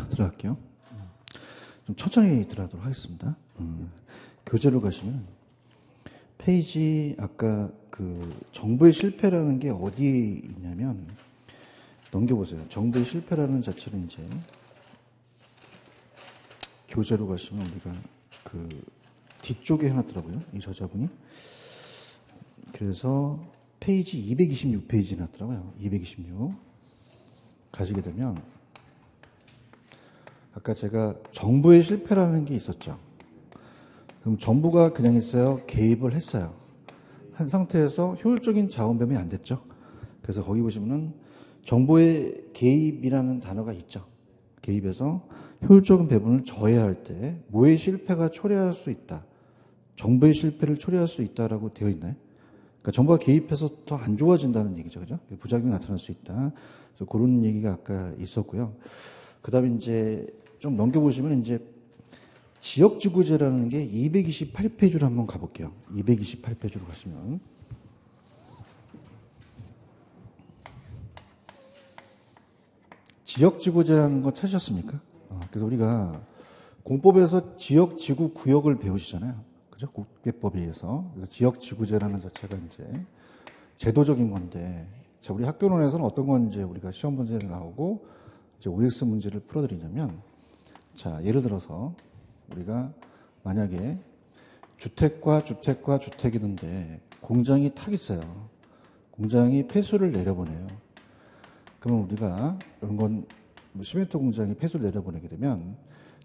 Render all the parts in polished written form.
자, 들어갈게요. 좀 천천히 들어가도록 하겠습니다. 교재로 가시면 페이지 아까 그 정부의 실패라는 게 어디에 있냐면 넘겨보세요. 정부의 실패라는 자체는 이제 교재로 가시면 우리가 그 뒤쪽에 해놨더라고요. 이 저자분이. 그래서 페이지 226페이지 해놨더라고요. 226 가시게 되면 아까 제가 정부의 실패라는 게 있었죠. 그럼 정부가 그냥 있어요? 개입을 했어요. 한 상태에서 효율적인 자원 배분이 안 됐죠. 그래서 거기 보시면은 정부의 개입이라는 단어가 있죠. 개입해서 효율적인 배분을 저해할 때 뭐의 실패가 초래할 수 있다. 정부의 실패를 초래할 수 있다라고 되어 있나요? 그러니까 정부가 개입해서 더 안 좋아진다는 얘기죠. 그죠? 부작용이 나타날 수 있다. 그래서 그런 얘기가 아까 있었고요. 그 다음에 이제 좀 넘겨보시면 이제 지역지구제라는 게 228페이지로 한번 가볼게요. 228페이지로 가시면. 지역지구제라는 거 찾으셨습니까? 그래서 우리가 공법에서 지역지구구역을 배우시잖아요. 그죠? 국계법에 의해서. 그래서 지역지구제라는 자체가 이제 제도적인 건데, 자, 우리 학교론에서는 어떤 건 이제 우리가 시험 문제를 나오고, 이제 OX 문제를 풀어드리냐면, 자, 예를 들어서 우리가 만약에 주택과 주택이 있는데 공장이 탁 있어요. 공장이 폐수를 내려보내요. 그러면 우리가 이런 건 시멘트 공장이 폐수를 내려보내게 되면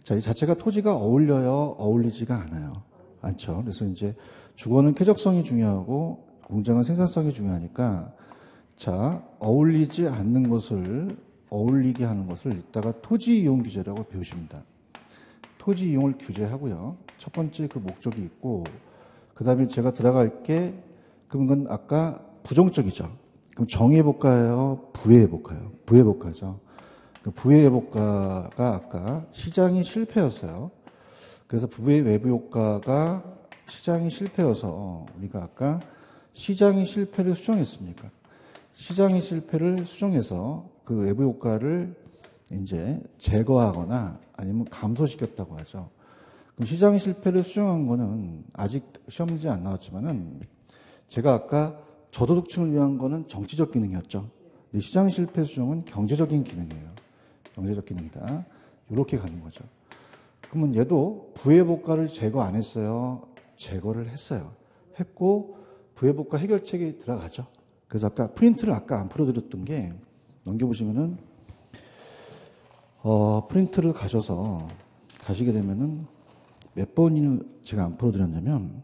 자, 이 자체가 토지가 어울려요? 어울리지가 않아요. 않죠. 그래서 이제 주거는 쾌적성이 중요하고 공장은 생산성이 중요하니까 자, 어울리지 않는 것을 어울리게 하는 것을 이따가 토지 이용 규제라고 배우십니다. 토지 이용을 규제하고요. 첫 번째 그 목적이 있고 그 다음에 제가 들어갈 게 그건 아까 부정적이죠. 그럼 정의해볼까요? 부해해볼까요? 부해해볼까죠. 부해해볼까가 아까 시장이 실패였어요. 그래서 부의 외부 효과가 시장이 실패여서 우리가 아까 시장이 실패를 수정했습니까? 시장의 실패를 수정해서 그 외부 효과를 이제 제거하거나 아니면 감소시켰다고 하죠. 그럼 시장의 실패를 수정한 거는 아직 시험 문제 안 나왔지만은 제가 아까 저소득층을 위한 거는 정치적 기능이었죠. 근데 시장 실패 수정은 경제적인 기능이에요. 경제적 기능이다. 이렇게 가는 거죠. 그러면 얘도 부해복과를 제거 안 했어요? 제거를 했어요. 했고 부해복과 해결책에 들어가죠. 그래서 아까 프린트를 아까 안 풀어드렸던 게 넘겨보시면은 프린트를 가시게 되면은 몇 번을 제가 안 풀어드렸냐면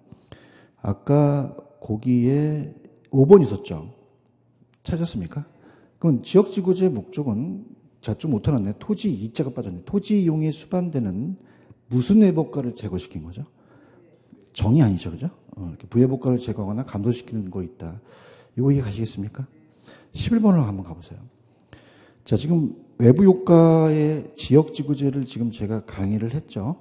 아까 거기에 5번 있었죠. 찾았습니까? 그럼 지역지구제 목적은 자, 좀 못해놨네. 토지 이자가 빠졌네. 토지 이용에 수반되는 무슨 외복과를 제거시킨 거죠? 정이 아니죠. 그죠? 이렇게 부외복과를 제거하거나 감소시키는 거 있다. 이거 이해 가시겠습니까? 11번으로 한번 가보세요. 자, 지금 외부 효과의 지역지구제를 지금 제가 강의를 했죠.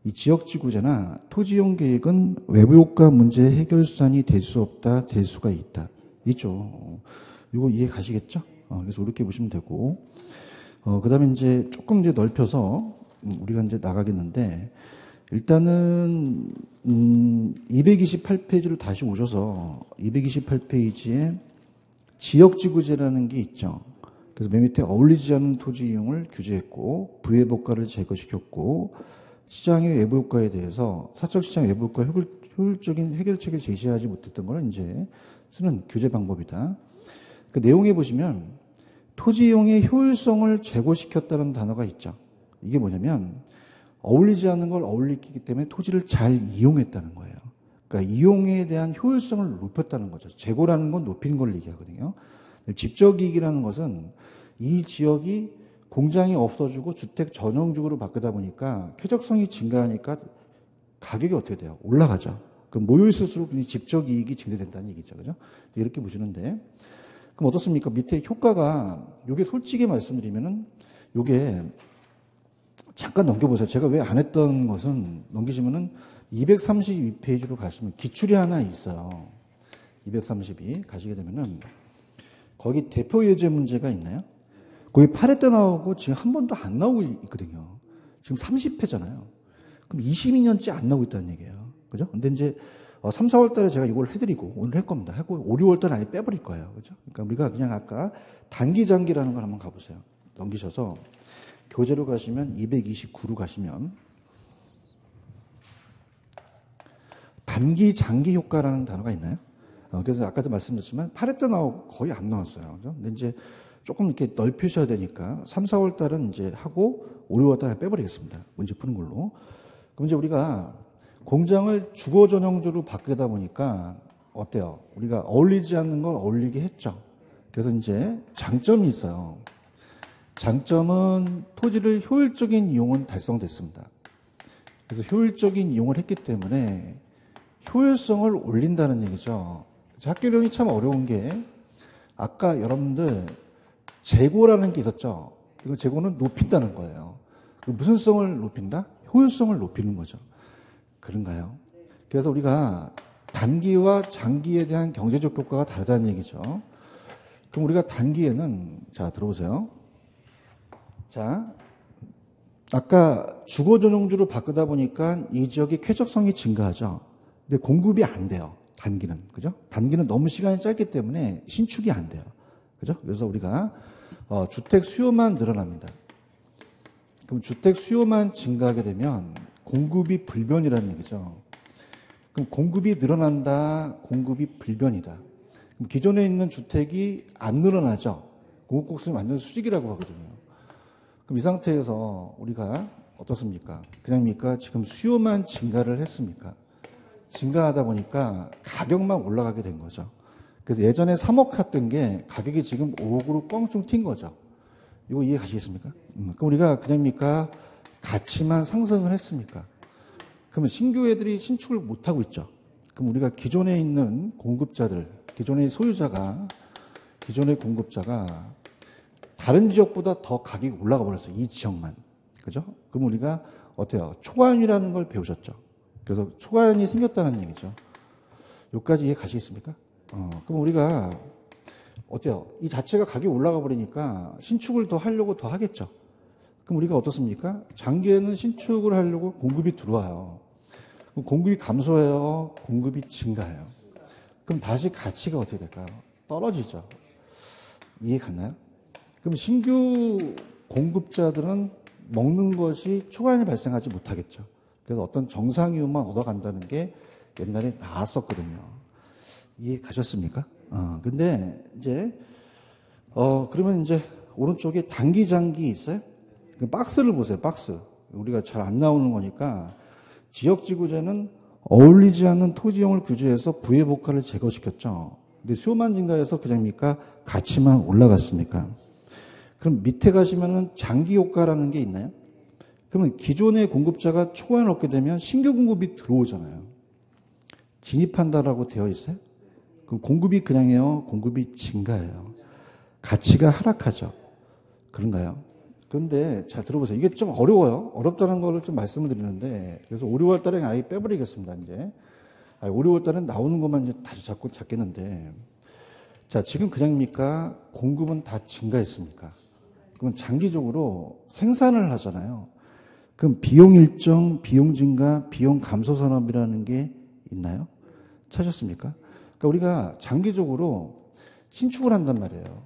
이 지역지구제나 토지이용 계획은 외부 효과 문제 해결 수단이 될 수 없다, 될 수가 있다. 있죠. 이거 이해 가시겠죠? 그래서 이렇게 보시면 되고, 그 다음에 이제 조금 이제 넓혀서 우리가 이제 나가겠는데, 일단은, 228페이지로 다시 오셔서 228페이지에 지역지구제라는 게 있죠. 그래서 맨 밑에 어울리지 않는 토지 이용을 규제했고 부해복과를 제거시켰고 시장의 외부 효과에 대해서 사적 시장 외부 효과 효율적인 해결책을 제시하지 못했던 걸 이제 쓰는 규제 방법이다. 그 내용에 보시면 토지 이용의 효율성을 제고시켰다는 단어가 있죠. 이게 뭐냐면 어울리지 않는 걸 어울리기 때문에 토지를 잘 이용했다는 거예요. 그러니까 이용에 대한 효율성을 높였다는 거죠. 제고라는 건 높이는 걸 얘기하거든요. 집적이익이라는 것은 이 지역이 공장이 없어지고 주택 전용주구로 바뀌다 보니까 쾌적성이 증가하니까 가격이 어떻게 돼요? 올라가죠. 그럼 모여있을수록 집적이익이 증대된다는 얘기죠. 그죠? 이렇게 보시는데 그럼 어떻습니까? 밑에 효과가 요게 솔직히 말씀드리면은 요게 잠깐 넘겨보세요. 제가 왜 안 했던 것은 넘기시면은 232페이지로 가시면 기출이 하나 있어요. 232 가시게 되면은 거기 대표 예제 문제가 있나요? 거의 8회 때 나오고 지금 한 번도 안 나오고 있거든요. 지금 30회잖아요. 그럼 22년째 안 나오고 있다는 얘기예요. 그죠? 근데 이제 3, 4월 달에 제가 이걸 해드리고 오늘 할 겁니다. 하고 5, 6월 달에 아예 빼버릴 거예요. 그죠? 그러니까 우리가 그냥 아까 단기 장기라는 걸 한번 가보세요. 넘기셔서 교재로 가시면 229로 가시면 단기 장기 효과라는 단어가 있나요? 그래서 아까도 말씀드렸지만 8회 때 나오고 거의 안 나왔어요. 그죠? 근데 이제 조금 이렇게 넓히셔야 되니까 3, 4월 달은 이제 하고 5, 6월 달에 빼버리겠습니다. 문제 푸는 걸로. 그럼 이제 우리가 공장을 주거 전형주로 바꾸다 보니까 어때요? 우리가 어울리지 않는 걸 어울리게 했죠. 그래서 이제 장점이 있어요. 장점은 토지를 효율적인 이용은 달성됐습니다. 그래서 효율적인 이용을 했기 때문에 효율성을 올린다는 얘기죠. 학교령이 참 어려운 게 아까 여러분들 재고라는 게 있었죠. 이거 재고는 높인다는 거예요. 무슨 성을 높인다? 효율성을 높이는 거죠. 그런가요? 그래서 우리가 단기와 장기에 대한 경제적 효과가 다르다는 얘기죠. 그럼 우리가 단기에는 자 들어보세요. 자 아까 주거 전용주로 바꾸다 보니까 이 지역의 쾌적성이 증가하죠. 근데 공급이 안 돼요. 단기는 그죠? 단기는 너무 시간이 짧기 때문에 신축이 안 돼요. 그죠? 그래서 우리가 주택 수요만 늘어납니다. 그럼 주택 수요만 증가하게 되면 공급이 불변이라는 얘기죠. 그럼 공급이 늘어난다, 공급이 불변이다. 그럼 기존에 있는 주택이 안 늘어나죠. 공급곡선이 완전 수직이라고 하거든요. 그럼 이 상태에서 우리가 어떻습니까? 그냥입니까? 지금 수요만 증가를 했습니까? 증가하다 보니까 가격만 올라가게 된 거죠. 그래서 예전에 3억 했던 게 가격이 지금 5억으로 뻥충 튄 거죠. 이거 이해 가시겠습니까? 그럼 우리가 그냥입니까? 가치만 상승을 했습니까? 그러면 신규 애들이 신축을 못하고 있죠. 그럼 우리가 기존에 있는 공급자들, 기존의 소유자가, 기존의 공급자가 다른 지역보다 더 가격이 올라가 버렸어요. 이 지역만. 그죠? 그럼 우리가 어때요? 초과연이라는 걸 배우셨죠. 그래서 초과연이 생겼다는 얘기죠. 여기까지 이해 가시겠습니까? 그럼 우리가 어때요? 이 자체가 가격이 올라가 버리니까 신축을 더 하려고 더 하겠죠. 그럼 우리가 어떻습니까? 장기에는 신축을 하려고 공급이 들어와요. 그럼 공급이 감소해요. 공급이 증가해요. 그럼 다시 가치가 어떻게 될까요? 떨어지죠. 이해 갔나요? 그럼 신규 공급자들은 먹는 것이 초과연이 발생하지 못하겠죠. 그래서 어떤 정상 이윤만 얻어간다는 게 옛날에 나왔었거든요. 이해 가셨습니까? 근데 이제 그러면 이제 오른쪽에 단기 장기 있어요? 박스를 보세요. 박스. 우리가 잘 안 나오는 거니까 지역지구제는 어울리지 않는 토지형을 규제해서 부의복화를 제거시켰죠. 근데 수요만 증가해서 그냥입니까? 가치만 올라갔습니까? 그럼 밑에 가시면은 장기 효과라는 게 있나요? 그러면 기존의 공급자가 초과연을 얻게 되면 신규 공급이 들어오잖아요. 진입한다라고 되어 있어요? 그럼 공급이 그냥이에요? 공급이 증가해요. 가치가 하락하죠. 그런가요? 그런데 잘 들어보세요. 이게 좀 어려워요. 어렵다는 거를 좀 말씀을 드리는데 그래서 5, 6월 달에 아예 빼버리겠습니다. 이제 5, 6월 달에 나오는 것만 이제 다시 잡겠는데 자 지금 그냥입니까? 공급은 다 증가했습니까? 그럼 장기적으로 생산을 하잖아요. 그럼 비용 일정, 비용 증가, 비용 감소 산업이라는 게 있나요? 찾았습니까? 그러니까 우리가 장기적으로 신축을 한단 말이에요.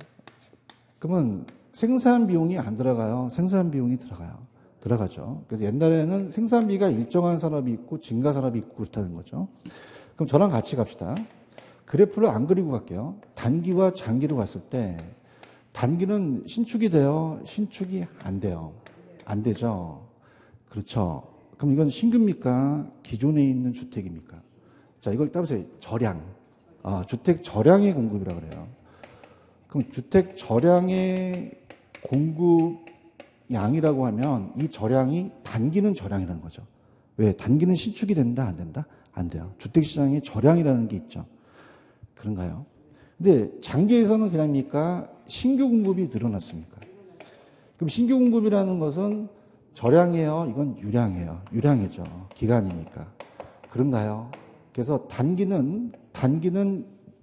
그러면 생산 비용이 안 들어가요? 생산 비용이 들어가요. 들어가죠. 그래서 옛날에는 생산비가 일정한 산업이 있고 증가 산업이 있고 그렇다는 거죠. 그럼 저랑 같이 갑시다. 그래프를 안 그리고 갈게요. 단기와 장기로 갔을 때 단기는 신축이 돼요? 신축이 안 돼요? 안 되죠. 그렇죠. 그럼 이건 신규입니까? 기존에 있는 주택입니까? 자, 이걸 따보세요. 절양. 주택 절양의 공급이라고 그래요. 그럼 주택 절양의 공급 양이라고 하면 이 절양이 단기는 절양이라는 거죠. 왜? 단기는 신축이 된다? 안 된다? 안 돼요. 주택시장에 절양이라는 게 있죠. 그런가요? 근데 장기에서는 그냥입니까? 신규 공급이 늘어났습니까? 그럼 신규 공급이라는 것은 절양이에요? 이건 유량이에요. 유량이죠. 기간이니까. 그런가요? 그래서 단기는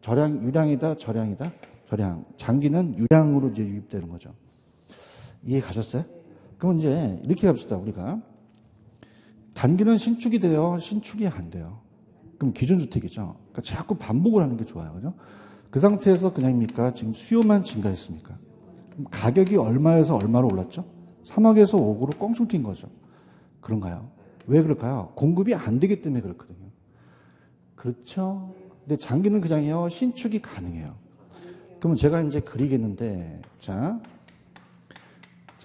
절양, 유량이다, 절양이다, 절양. 장기는 유량으로 이제 유입되는 거죠. 이해 가셨어요? 그럼 이제 이렇게 합시다. 우리가 단기는 신축이 돼요? 신축이 안 돼요? 그럼 기존주택이죠. 그러니까 자꾸 반복을 하는 게 좋아요. 그죠? 그 상태에서 그냥입니까? 지금 수요만 증가했습니까? 그럼 가격이 얼마에서 얼마로 올랐죠? 3억에서 5억으로 껑충 뛴 거죠. 그런가요? 왜 그럴까요? 공급이 안 되기 때문에 그렇거든요. 그렇죠? 근데 장기는 그냥요, 신축이 가능해요. 그러면 제가 이제 그리겠는데, 자,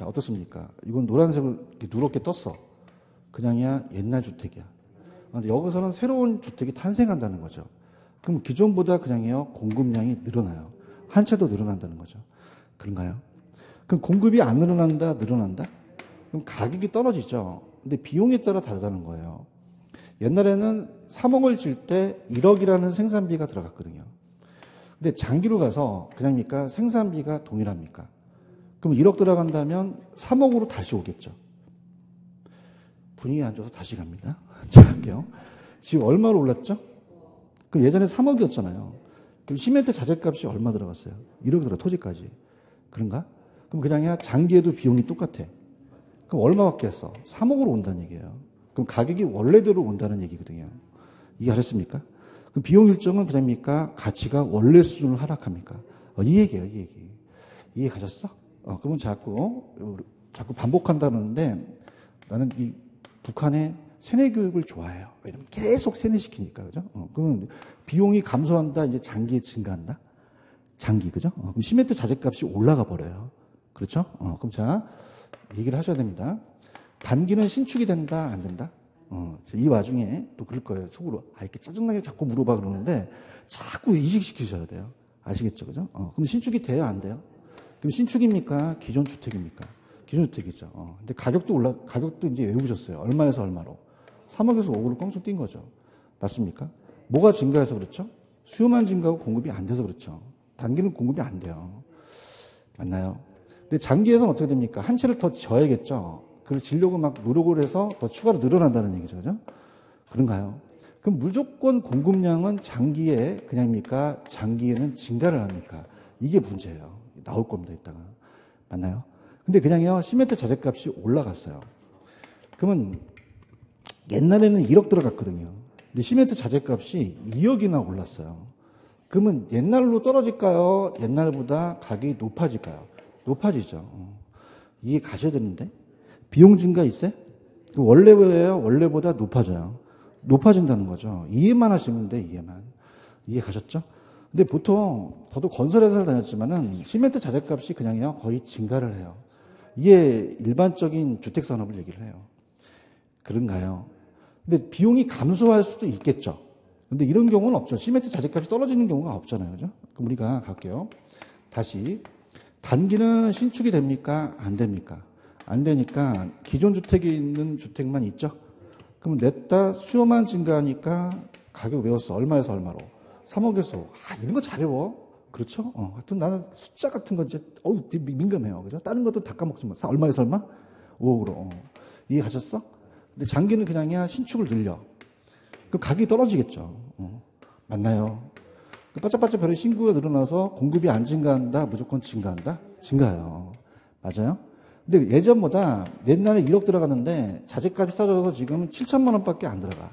어떻습니까? 이건 노란색을 이렇게 누렇게 떴어. 그냥이야, 옛날 주택이야. 근데 여기서는 새로운 주택이 탄생한다는 거죠. 그럼 기존보다 그냥요, 공급량이 늘어나요. 한 채 더 늘어난다는 거죠. 그런가요? 그럼 공급이 안 늘어난다, 늘어난다? 그럼 가격이 떨어지죠. 근데 비용에 따라 다르다는 거예요. 옛날에는 3억을 질 때 1억이라는 생산비가 들어갔거든요. 근데 장기로 가서 그냥입니까? 생산비가 동일합니까? 그럼 1억 들어간다면 3억으로 다시 오겠죠. 분위기 안 좋아서 다시 갑니다. 자, 할게요. 지금 얼마로 올랐죠? 그럼 예전에 3억이었잖아요. 그럼 시멘트 자재값이 얼마 들어갔어요? 1억 들어, 토지까지. 그런가? 그럼 그냥이야 장기에도 비용이 똑같아. 그럼 얼마밖에 했어? 3억으로 온다는 얘기예요. 그럼 가격이 원래대로 온다는 얘기거든요. 이해하셨습니까? 그럼 비용 일정은 그냥입니까? 가치가 원래 수준으로 하락합니까? 이 얘기예요, 이 얘기. 이해 가셨어? 그러면 자꾸 반복한다는데 나는 이 북한의 세뇌 교육을 좋아해요. 왜냐면 계속 세뇌시키니까, 그죠? 그러면 비용이 감소한다, 이제 장기 증가한다? 장기, 그죠? 그럼 시멘트 자재값이 올라가 버려요. 그렇죠? 그럼 자, 얘기를 하셔야 됩니다. 단기는 신축이 된다, 안 된다? 이 와중에 또 그럴 거예요. 속으로. 이렇게 짜증나게 자꾸 물어봐 그러는데 자꾸 이식시키셔야 돼요. 아시겠죠? 그죠? 그럼 신축이 돼요, 안 돼요? 그럼 신축입니까? 기존 주택입니까? 기존 주택이죠. 근데 가격도 이제 외우셨어요. 얼마에서 얼마로? 3억에서 5억으로 껑충 뛴 거죠. 맞습니까? 뭐가 증가해서 그렇죠? 수요만 증가하고 공급이 안 돼서 그렇죠. 단기는 공급이 안 돼요. 맞나요? 근데 장기에서는 어떻게 됩니까? 한 채를 더 져야겠죠. 그걸 지려고 막 노력을 해서 더 추가로 늘어난다는 얘기죠. 그죠? 그런가요? 그럼 무조건 공급량은 장기에 그냥입니까? 장기에는 증가를 합니까? 이게 문제예요. 나올 겁니다, 이따가. 맞나요? 근데 그냥요, 시멘트 자재값이 올라갔어요. 그러면 옛날에는 1억 들어갔거든요. 근데 시멘트 자재값이 2억이나 올랐어요. 그러면 옛날로 떨어질까요? 옛날보다 가격이 높아질까요? 높아지죠. 이해 가셔야 되는데. 비용 증가 있어요? 원래예요? 원래보다 높아져요. 높아진다는 거죠. 이해만 하시면 돼, 이해만. 이해 가셨죠? 근데 보통 저도 건설회사를 다녔지만은 시멘트 자재값이 그냥요 거의 증가를 해요. 이게 일반적인 주택산업을 얘기를 해요. 그런가요? 근데 비용이 감소할 수도 있겠죠. 근데 이런 경우는 없죠. 시멘트 자재값이 떨어지는 경우가 없잖아요. 그죠? 그럼 우리가 갈게요. 다시. 단기는 신축이 됩니까? 안 됩니까? 안 되니까 기존 주택에 있는 주택만 있죠? 그럼 냈다 수요만 증가하니까 가격 외웠어. 얼마에서 얼마로? 3억에서 5억. 이런 거 잘 외워. 그렇죠? 하여튼 나는 숫자 같은 거 이제, 민감해요. 그죠? 다른 것도 다 까먹지만. 얼마에서 얼마? 5억으로. 이해 가셨어? 근데 장기는 그냥이야 신축을 늘려. 그럼 가격이 떨어지겠죠. 맞나요? 바짝바짝 별의 신구가 늘어나서 공급이 안 증가한다? 무조건 증가한다? 증가해요. 맞아요? 근데 예전보다 옛날에 1억 들어갔는데 자재값이 싸져서 지금 7천만 원밖에 안 들어가.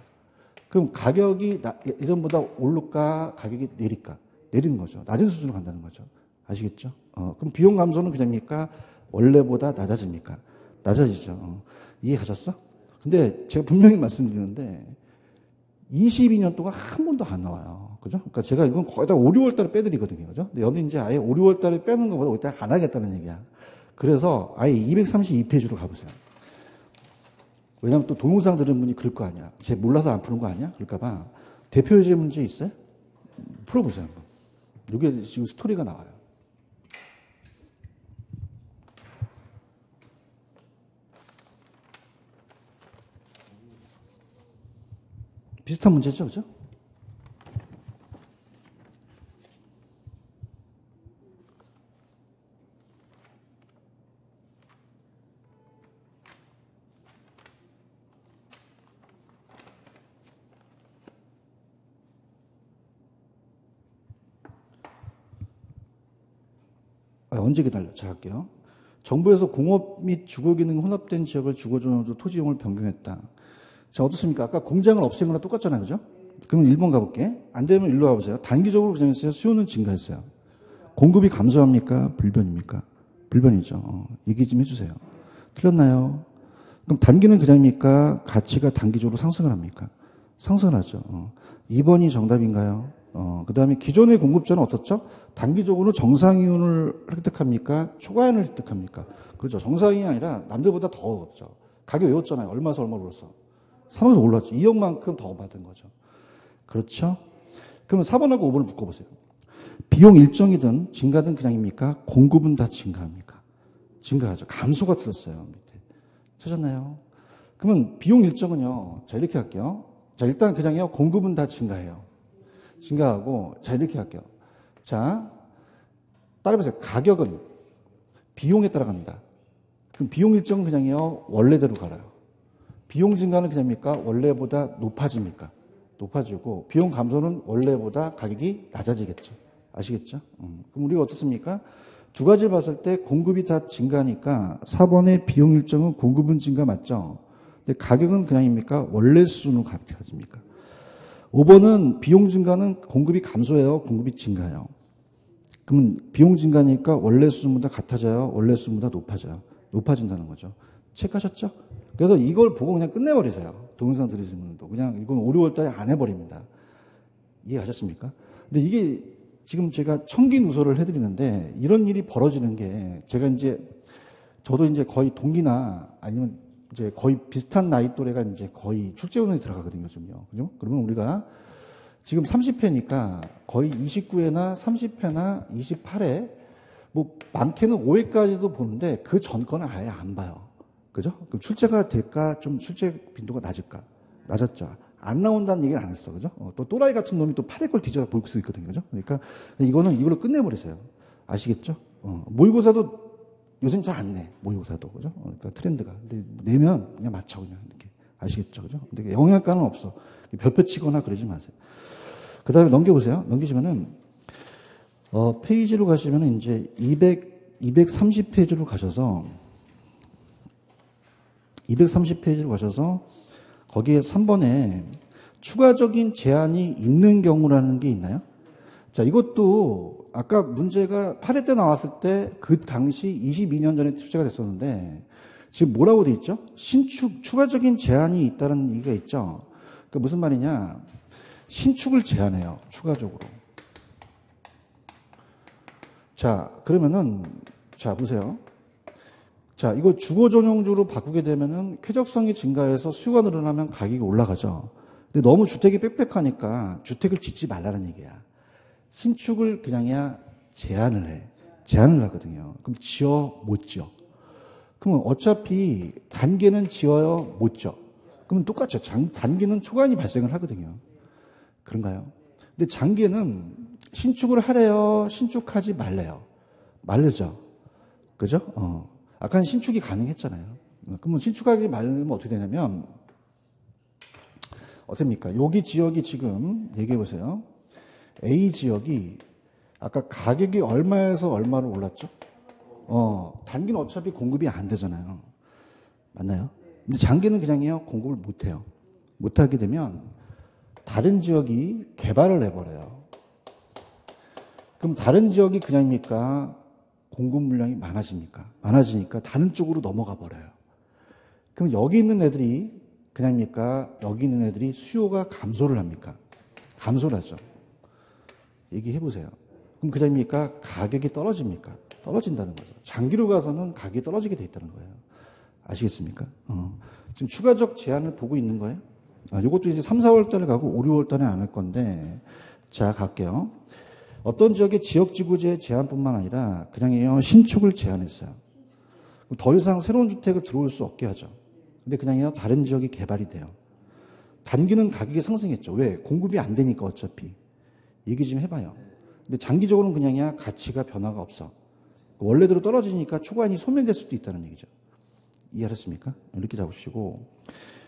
그럼 가격이 예전보다 오를까? 가격이 내릴까? 내리는 거죠. 낮은 수준으로 간다는 거죠. 아시겠죠? 그럼 비용 감소는 그냥입니까? 원래보다 낮아집니까? 낮아지죠. 이해 가셨어? 근데 제가 분명히 말씀드리는데 22년 동안 한 번도 안 나와요. 그죠? 그러니까 제가 이건 거의 다 5, 6월 달에 빼드리거든요. 그죠? 근데 여기 이제 아예 5, 6월 달에 빼는 것보다 이따 안 하겠다는 얘기야. 그래서 아예 232페이지로 가보세요. 왜냐면 또 동영상 들은 분이 그럴 거 아니야. 쟤 몰라서 안 푸는 거 아니야? 그럴까봐. 대표 예제 문제 있어요? 풀어보세요, 한번. 이게 지금 스토리가 나와요. 비슷한 문제죠, 그죠? 언제 기다려? 자, 할게요. 정부에서 공업 및 주거기능 혼합된 지역을 주거전용으로 토지용을 변경했다. 자, 어떻습니까? 아까 공장을 없앤 거랑 똑같잖아요. 그죠? 그럼 1번 가볼게. 안 되면 일로 와보세요. 단기적으로 그냥 했어요. 수요는 증가했어요. 공급이 감소합니까? 불변입니까? 불변이죠. 얘기 좀 해주세요. 틀렸나요? 그럼 단기는 그냥입니까? 가치가 단기적으로 상승을 합니까? 상승을 하죠. 2번이 정답인가요? 그 다음에 기존의 공급자는 어떻죠? 단기적으로 정상이윤을 획득합니까? 초과이윤을 획득합니까? 그렇죠. 정상이윤이 아니라 남들보다 더 얻었죠. 가격 외웠잖아요. 얼마에서 얼마 올랐어? 3억에서 올랐죠. 2억만큼 더 받은 거죠. 그렇죠? 그러면 4번하고 5번을 묶어보세요. 비용 일정이든 증가든 그냥입니까? 공급은 다 증가합니까? 증가하죠. 감소가 틀렸어요. 밑에. 찾았나요? 그러면 비용 일정은요. 자, 이렇게 할게요. 자, 일단 그냥요. 공급은 다 증가해요. 증가하고, 자, 이렇게 할게요. 자, 따라해보세요. 가격은 비용에 따라간다. 그럼 비용 일정은 그냥요. 원래대로 갈아요. 비용 증가는 그냥입니까? 원래보다 높아집니까? 높아지고, 비용 감소는 원래보다 가격이 낮아지겠죠. 아시겠죠? 그럼 우리가 어떻습니까? 두 가지를 봤을 때 공급이 다 증가하니까 4번의 비용 일정은 공급은 증가 맞죠? 근데 가격은 그냥입니까? 원래 수준으로 가져집니까? 5번은 비용 증가는 공급이 감소해요? 공급이 증가해요? 그러면 비용 증가니까 원래 수준보다 같아져요? 원래 수준보다 높아져요? 높아진다는 거죠. 체크하셨죠? 그래서 이걸 보고 그냥 끝내버리세요. 동영상 들으시는 분도. 그냥 이건 5, 6월 달에 안 해버립니다. 이해하셨습니까? 근데 이게 지금 제가 청기누설을 해드리는데 이런 일이 벌어지는 게 제가 저도 이제 거의 동기나 아니면 이제 거의 비슷한 나이 또래가 이제 거의 출제운동에 들어가거든요, 요즘요. 그죠? 그러면 우리가 지금 30회니까 거의 29회나 30회나 28회, 뭐 많게는 5회까지도 보는데 그 전 거는 아예 안 봐요. 그죠? 그럼 출제가 될까? 좀 출제 빈도가 낮을까? 낮았죠. 안 나온다는 얘기를 안 했어. 그죠? 또 또라이 같은 놈이 또 8회 걸 뒤져서 볼 수 있거든요. 그죠? 그러니까 이걸로 끝내버리세요. 아시겠죠? 모의고사도 요새는 잘 안 내. 모의고사도. 그죠? 그러니까 트렌드가. 근데 내면 그냥 맞춰. 그냥 이렇게. 아시겠죠? 그죠? 근데 영향가는 없어. 별표 치거나 그러지 마세요. 그 다음에 넘겨보세요. 넘기시면은, 페이지로 가시면은 이제 230페이지로 가셔서, 230페이지로 가셔서, 거기에 3번에 추가적인 제한이 있는 경우라는 게 있나요? 자, 이것도 아까 문제가 8회 때 나왔을 때 그 당시 22년 전에 출제가 됐었는데 지금 뭐라고 돼 있죠? 추가적인 제한이 있다는 얘기가 있죠. 그러니까 무슨 말이냐? 신축을 제한해요. 추가적으로. 자, 그러면은 자, 보세요. 자, 이거 주거 전용주로 바꾸게 되면은 쾌적성이 증가해서 수요가 늘어나면 가격이 올라가죠. 근데 너무 주택이 빽빽하니까 주택을 짓지 말라는 얘기야. 신축을 그냥이야 제한을 해. 제한을 하거든요. 그럼 지어, 못 지어. 그러면 어차피 단계는 지어요, 못 지어. 그러면 똑같죠. 단계는 초과이윤이 발생을 하거든요. 그런가요? 근데 장기는 신축을 하래요, 신축하지 말래요. 말르죠. 그죠? 아까는 신축이 가능했잖아요. 그러면 신축하지 말면 어떻게 되냐면, 어떻습니까? 여기 지역이 지금, 얘기해보세요. A 지역이, 아까 가격이 얼마에서 얼마로 올랐죠? 단기는 어차피 공급이 안 되잖아요. 맞나요? 근데 장기는 그냥요, 공급을 못 해요. 못 하게 되면, 다른 지역이 개발을 해버려요. 그럼 다른 지역이 그냥입니까? 공급 물량이 많아집니까? 많아지니까 다른 쪽으로 넘어가 버려요. 그럼 여기 있는 애들이 그냥입니까? 여기 있는 애들이 수요가 감소를 합니까? 감소를 하죠. 얘기해 보세요. 그럼 그냥입니까? 가격이 떨어집니까? 떨어진다는 거죠. 장기로 가서는 가격이 떨어지게 돼 있다는 거예요. 아시겠습니까? 지금 추가적 제한을 보고 있는 거예요. 이것도 이제 3, 4월 달에 가고 5, 6월 달에 안 할 건데, 자, 갈게요. 어떤 지역의 지역지구제 제한뿐만 아니라 그냥요 신축을 제한했어요. 더 이상 새로운 주택을 들어올 수 없게 하죠. 근데 그냥요 다른 지역이 개발이 돼요. 단기는 가격이 상승했죠. 왜? 공급이 안 되니까 어차피. 얘기 좀 해봐요. 근데 장기적으로는 그냥이야 가치가 변화가 없어. 원래대로 떨어지니까 초과이윤이 소멸될 수도 있다는 얘기죠. 이해하셨습니까? 이렇게 잡으시고.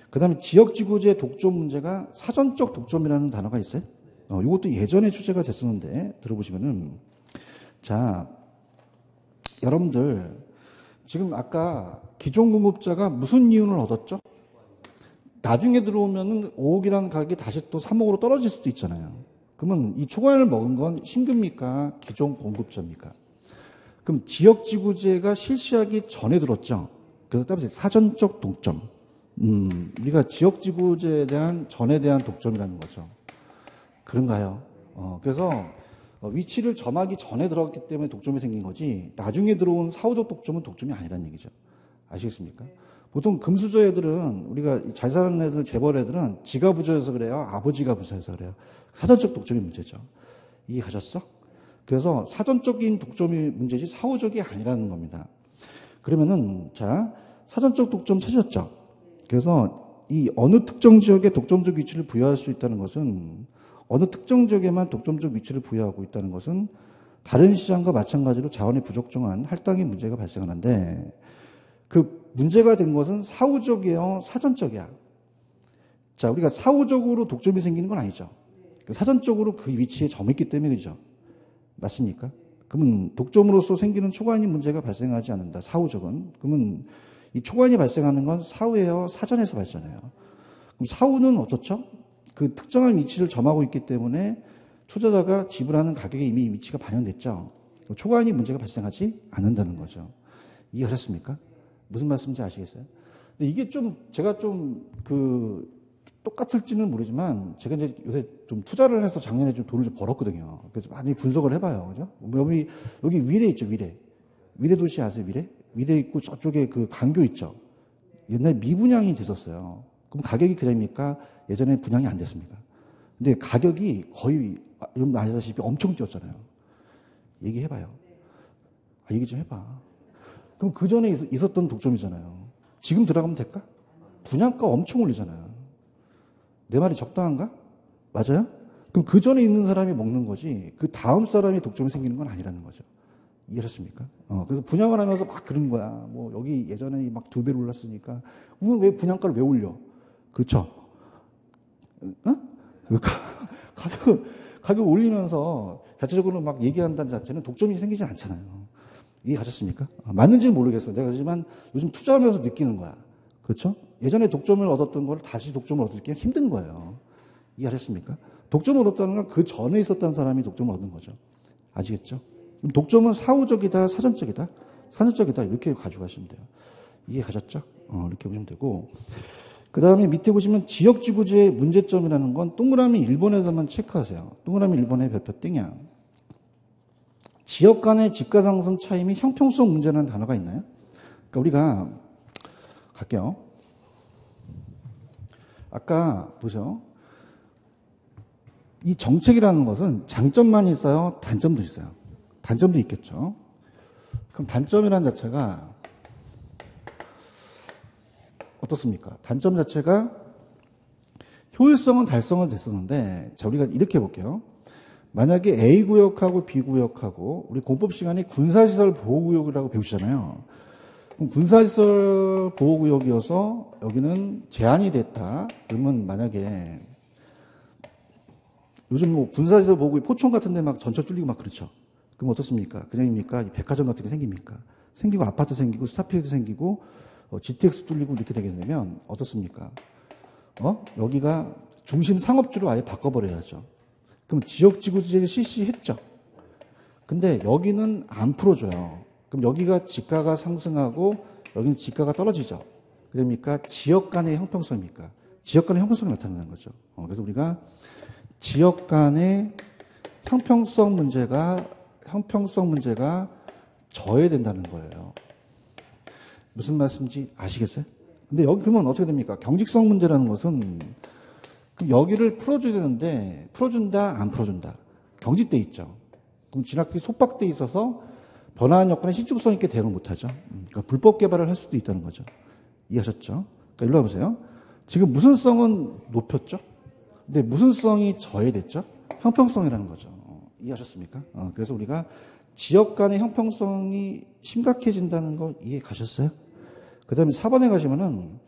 그 다음에 지역지구제 독점 문제가 사전적 독점이라는 단어가 있어요. 이것도 예전에 출제가 됐었는데 들어보시면은 자 여러분들 지금 아까 기존 공급자가 무슨 이윤을 얻었죠? 나중에 들어오면은 5억이라는 가격이 다시 또 3억으로 떨어질 수도 있잖아요. 그러면 이 초과이익을 먹은 건 신규입니까? 기존 공급자입니까? 그럼 지역지구제가 실시하기 전에 들었죠. 그래서 따라서 사전적 독점. 우리가 지역지구제에 대한 전에 대한 독점이라는 거죠. 그런가요? 그래서 위치를 점하기 전에 들어갔기 때문에 독점이 생긴 거지 나중에 들어온 사후적 독점은 독점이 아니라는 얘기죠. 아시겠습니까? 보통 금수저 애들은 우리가 잘 사는 애들 재벌 애들은 지가 부자여서 그래요? 아버지가 부자여서 그래요? 사전적 독점이 문제죠. 이해 가셨어? 그래서 사전적인 독점이 문제지 사후적이 아니라는 겁니다. 그러면은 자 사전적 독점 찾으셨죠? 그래서 이 어느 특정 지역에 독점적 위치를 부여할 수 있다는 것은 어느 특정 지역에만 독점적 위치를 부여하고 있다는 것은 다른 시장과 마찬가지로 자원이 부족정한 할당의 문제가 발생하는데 그 문제가 된 것은 사후적이에요? 사전적이야? 자, 우리가 사후적으로 독점이 생기는 건 아니죠. 사전적으로 그 위치에 점했기 때문이죠. 맞습니까? 그러면 독점으로서 생기는 초과이익 문제가 발생하지 않는다. 사후적은. 그러면 이 초과이익이 발생하는 건 사후에요? 사전에서 발생해요? 그럼 사후는 어떻죠? 그 특정한 위치를 점하고 있기 때문에 투자자가 지불하는 가격에 이미 위치가 반영됐죠. 초과이익 문제가 발생하지 않는다는 거죠. 이해하셨습니까? 무슨 말씀인지 아시겠어요? 근데 이게 좀 제가 좀 똑같을지는 모르지만 제가 이제 요새 좀 투자를 해서 작년에 좀 돈을 좀 벌었거든요. 그래서 많이 분석을 해봐요. 그죠? 여기 위례 있죠, 위례. 위례 도시 아세요, 위례? 위례 있고 저쪽에 그 강교 있죠. 옛날에 미분양이 됐었어요. 그럼 가격이 그럽니까? 예전에 분양이 안 됐습니다. 근데 가격이 거의 여러분 아시다시피 엄청 뛰었잖아요. 얘기해봐요. 얘기 좀 해봐. 그럼 그 전에 있었던 독점이잖아요. 지금 들어가면 될까? 분양가 엄청 올리잖아요. 내 말이 적당한가? 맞아요? 그럼 그 전에 있는 사람이 먹는 거지 그 다음 사람이 독점이 생기는 건 아니라는 거죠. 이해하셨습니까? 그래서 분양을 하면서 막 그런 거야. 뭐 여기 예전에 막 2배로 올랐으니까 우리는 왜 분양가를 왜 올려? 그렇죠? 가격 올리면서 자체적으로 막 얘기한다는 자체는 독점이 생기지 않잖아요. 이해 가셨습니까? 맞는지는 모르겠어요. 내가 하지만 요즘 투자하면서 느끼는 거야. 그렇죠? 예전에 독점을 얻었던 걸 다시 독점을 얻기가 힘든 거예요. 이해하셨습니까? 독점을 얻었다는 건 그 전에 있었던 사람이 독점을 얻은 거죠. 아시겠죠? 독점은 사후적이다, 사전적이다? 사전적이다. 이렇게 가져가시면 돼요. 이해 가셨죠? 이렇게 보시면 되고. 그 다음에 밑에 보시면 지역지구제의 문제점이라는 건 동그라미 1번에서만 체크하세요. 동그라미 1번에 별표 땡이야. 지역 간의 집가상승 차이 및 형평성 문제라는 단어가 있나요? 그러니까 우리가 갈게요. 아까 보세요. 이 정책이라는 것은 장점만 있어요? 단점도 있어요? 단점도 있겠죠. 그럼 단점이라는 자체가 어떻습니까? 단점 자체가 효율성은 달성은 됐었는데 자 우리가 이렇게 해볼게요. 만약에 A구역하고 B구역하고 우리 공법 시간에 군사시설 보호구역이라고 배우시잖아요. 그럼 군사시설 보호구역이어서 여기는 제한이 됐다. 그러면 만약에 요즘 뭐 군사시설 보호구역 포천 같은 데 막 전철 뚫리고 막 그렇죠. 그럼 어떻습니까? 그냥입니까? 백화점 같은 게 생깁니까? 생기고 아파트 생기고 스타필드 생기고 GTX 뚫리고 이렇게 되게 되면 어떻습니까? 여기가 중심 상업주로 아예 바꿔버려야죠. 그럼 지역지구제를 실시했죠. 근데 여기는 안 풀어줘요. 그럼 여기가 지가가 상승하고 여기는 지가가 떨어지죠. 그러니까 지역 간의 형평성입니까? 지역 간의 형평성이 나타나는 거죠. 그래서 우리가 지역 간의 형평성 문제가 저해된다는 거예요. 무슨 말씀인지 아시겠어요? 근데 여기 그러면 어떻게 됩니까? 경직성 문제라는 것은 그럼 여기를 풀어줘야 되는데 풀어준다 안 풀어준다 경직돼 있죠. 그럼 진학이 속박돼 있어서 변화한 여건에 신축성 있게 대응을 못하죠. 그러니까 불법 개발을 할 수도 있다는 거죠. 이해하셨죠? 그러니까 일로 와보세요. 지금 무슨성은 높였죠? 근데 무슨성이 저해됐죠? 형평성이라는 거죠. 이해하셨습니까? 그래서 우리가 지역 간의 형평성이 심각해진다는 거 이해 가셨어요? 그 다음에 4번에 가시면은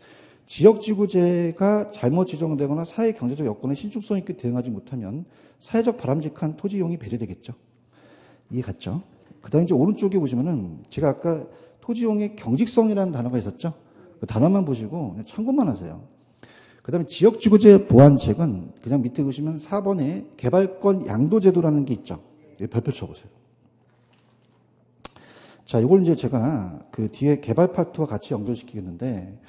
지역지구제가 잘못 지정되거나 사회 경제적 여건에 신축성 있게 대응하지 못하면 사회적 바람직한 토지 이용이 배제되겠죠. 이해 갔죠? 그 다음에 이제 오른쪽에 보시면은 제가 아까 토지용의 경직성이라는 단어가 있었죠. 그 단어만 보시고 그냥 참고만 하세요. 그 다음에 지역지구제 보완책은 그냥 밑에 보시면 4번에 개발권 양도제도라는 게 있죠. 별표 쳐보세요. 자, 이걸 이제 제가 그 뒤에 개발 파트와 같이 연결시키겠는데,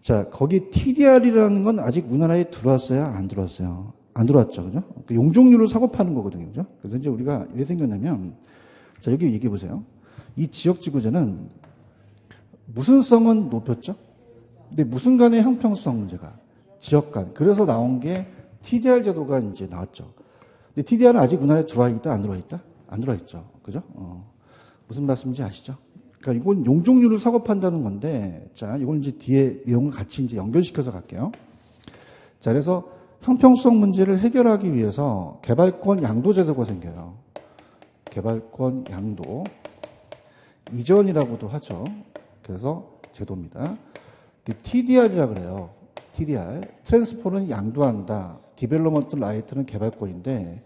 자, 거기 TDR이라는 건 아직 우리나라에 들어왔어요? 안 들어왔어요? 안 들어왔죠. 그죠? 그 용적률을 사고 파는 거거든요. 그죠? 그래서 이제 우리가 왜 생겼냐면, 자, 여기 얘기해 보세요. 이 지역지구제는 무슨성은 높였죠? 근데 무슨 간의 형평성 문제가 지역 간. 그래서 나온 게 TDR 제도가 이제 나왔죠. 근데 TDR은 아직 우리나라에 들어와 있다? 안 들어와 있다? 안 들어와 있죠. 그죠? 무슨 말씀인지 아시죠? 그러니까 이건 용적률을 사고 판다는 건데, 자, 이걸 이제 뒤에 내용을 같이 이제 연결시켜서 갈게요. 자, 그래서 형평성 문제를 해결하기 위해서 개발권 양도제도가 생겨요. 개발권 양도. 이전이라고도 하죠. 그래서 제도입니다. TDR이라 그래요. TDR. 트랜스포는 양도한다. 디벨로먼트 라이트는 개발권인데,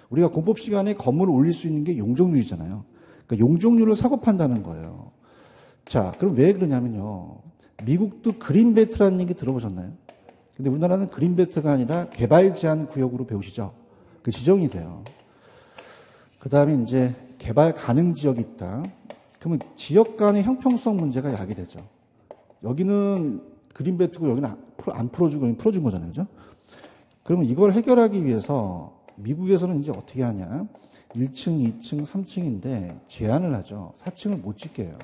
우리가 공법 시간에 건물을 올릴 수 있는 게 용적률이잖아요. 그러니까 용적률을 사고 판다는 거예요. 자, 그럼 왜 그러냐면요. 미국도 그린벨트라는 얘기 들어보셨나요? 근데 우리나라는 그린벨트가 아니라 개발 제한 구역으로 배우시죠? 그 지정이 돼요. 그 다음에 이제 개발 가능 지역이 있다. 그러면 지역 간의 형평성 문제가 야기되죠. 여기는 그린벨트고 여기는 안 풀어주고 여기는 풀어준 거잖아요. 그죠? 그러면 이걸 해결하기 위해서 미국에서는 이제 어떻게 하냐. 1층, 2층, 3층인데 제한을 하죠. 4층을 못 짓게 해요.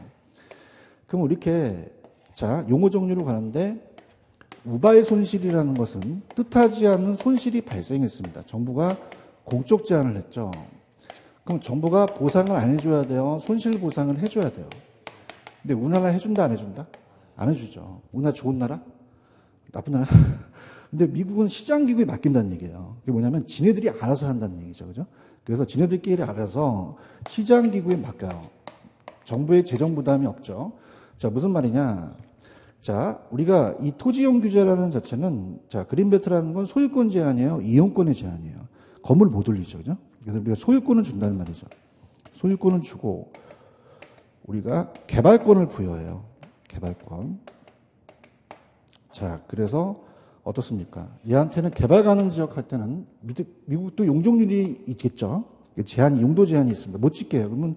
그럼 이렇게 자 용어 정리로 가는데 우발 손실이라는 것은 뜻하지 않는 손실이 발생했습니다. 정부가 공적 제한을 했죠. 그럼 정부가 보상을 안 해줘야 돼요? 손실 보상을 해줘야 돼요. 근데 우리나라 해준다 안 해준다? 안 해주죠. 우리나라 좋은 나라? 나쁜 나라? 근데 미국은 시장기구에 맡긴다는 얘기예요. 그게 뭐냐면 지네들이 알아서 한다는 얘기죠. 그죠? 그래서 지네들끼리 알아서 시장기구에 맡겨요. 정부의 재정 부담이 없죠. 자, 무슨 말이냐. 자, 우리가 이 토지용 규제라는 자체는 자, 그린벨트라는 건 소유권 제한이에요. 이용권의 제한이에요. 건물 못 올리죠. 그죠? 그래서 우리가 소유권을 준다는 말이죠. 소유권을 주고 우리가 개발권을 부여해요. 개발권. 자, 그래서 어떻습니까? 얘한테는 개발 가능 지역 할 때는 미국도 용적률이 있겠죠. 제한이 용도 제한이 있습니다. 못 짓게 해요. 그러면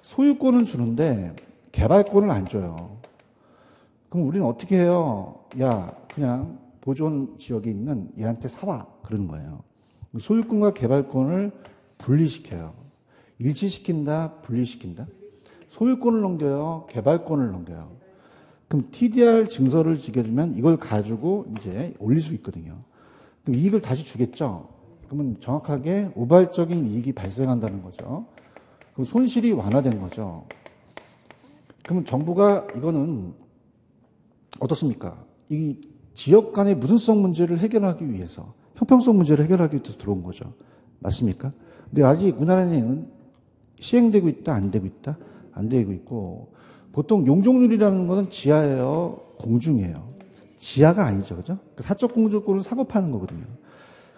소유권은 주는데 개발권을 안 줘요. 그럼 우리는 어떻게 해요? 야, 그냥 보존 지역에 있는 얘한테 사와. 그러는 거예요. 소유권과 개발권을 분리시켜요. 일치시킨다, 분리시킨다. 소유권을 넘겨요, 개발권을 넘겨요. 그럼 TDR 증서를 지켜주면 이걸 가지고 이제 올릴 수 있거든요. 그럼 이익을 다시 주겠죠? 그러면 정확하게 우발적인 이익이 발생한다는 거죠. 그럼 손실이 완화된 거죠. 그러면 정부가 이거는 어떻습니까? 이 지역 간의 무슨성 문제를 해결하기 위해서, 형평성 문제를 해결하기 위해서 들어온 거죠. 맞습니까? 근데 아직 우리나라에는 시행되고 있다, 안 되고 있다? 안 되고 있고, 보통 용적률이라는 것은 지하예요, 공중이에요. 지하가 아니죠, 그죠? 사적 공유권을 사고 파는 거거든요.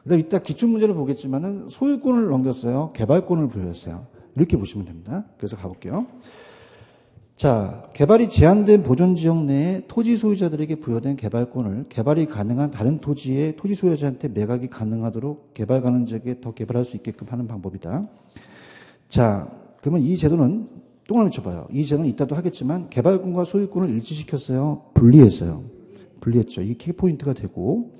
그다음에 이따 기출문제를 보겠지만은 소유권을 넘겼어요, 개발권을 부여했어요. 이렇게 보시면 됩니다. 그래서 가볼게요. 자, 개발이 제한된 보존지역 내에 토지 소유자들에게 부여된 개발권을 개발이 가능한 다른 토지의 토지 소유자한테 매각이 가능하도록 개발 가능 지역에 더 개발할 수 있게끔 하는 방법이다. 자, 그러면 이 제도는 동그라미 쳐봐요. 이 제도는 이따도 하겠지만 개발권과 소유권을 일치시켰어요? 분리했어요. 분리했죠. 이게 키포인트가 되고,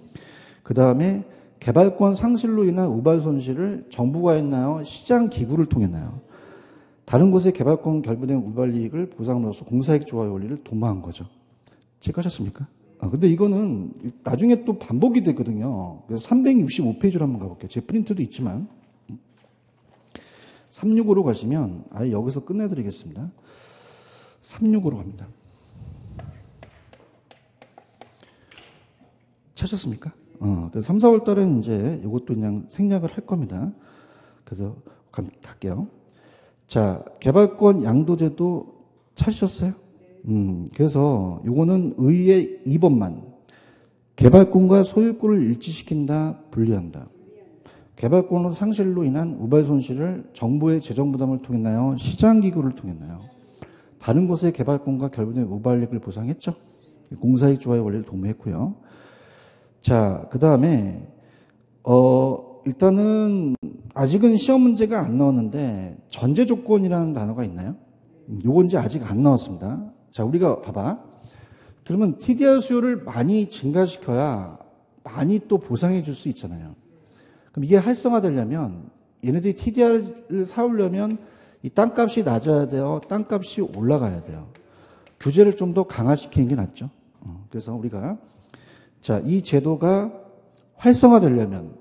그 다음에 개발권 상실로 인한 우발 손실을 정부가 했나요? 시장 기구를 통했나요? 다른 곳에 개발권 결부된 우발 이익을 보상으로서 공사이익 조화 원리를 도모한 거죠. 체크하셨습니까? 근데 이거는 나중에 또 반복이 되거든요. 그래서 365페이지로 한번 가볼게요. 제 프린트도 있지만 36으로 가시면 아예 여기서 끝내드리겠습니다. 36으로 갑니다. 찾았습니까? 그래서 3, 4월 달에 이제 이것도 그냥 생략을 할 겁니다. 그래서 갈게요. 자, 개발권 양도제도 찾으셨어요? 그래서 요거는 의의 2번만. 개발권과 소유권을 일치시킨다, 분리한다. 개발권으로 상실로 인한 우발 손실을 정부의 재정 부담을 통했나요? 시장기구를 통했나요? 다른 곳의 개발권과 결부된 우발익을 보상했죠. 공사이익 조화의 원리를 도모했고요. 자, 그 다음에 일단은 아직은 시험 문제가 안 나왔는데 전제 조건이라는 단어가 있나요? 요건 이제 아직 안 나왔습니다. 자, 우리가 봐봐. 그러면 TDR 수요를 많이 증가시켜야 많이 또 보상해 줄 수 있잖아요. 그럼 이게 활성화되려면 얘네들이 TDR을 사오려면 이 땅값이 낮아야 돼요. 땅값이 올라가야 돼요. 규제를 좀 더 강화시키는 게 낫죠. 그래서 우리가 자, 이 제도가 활성화되려면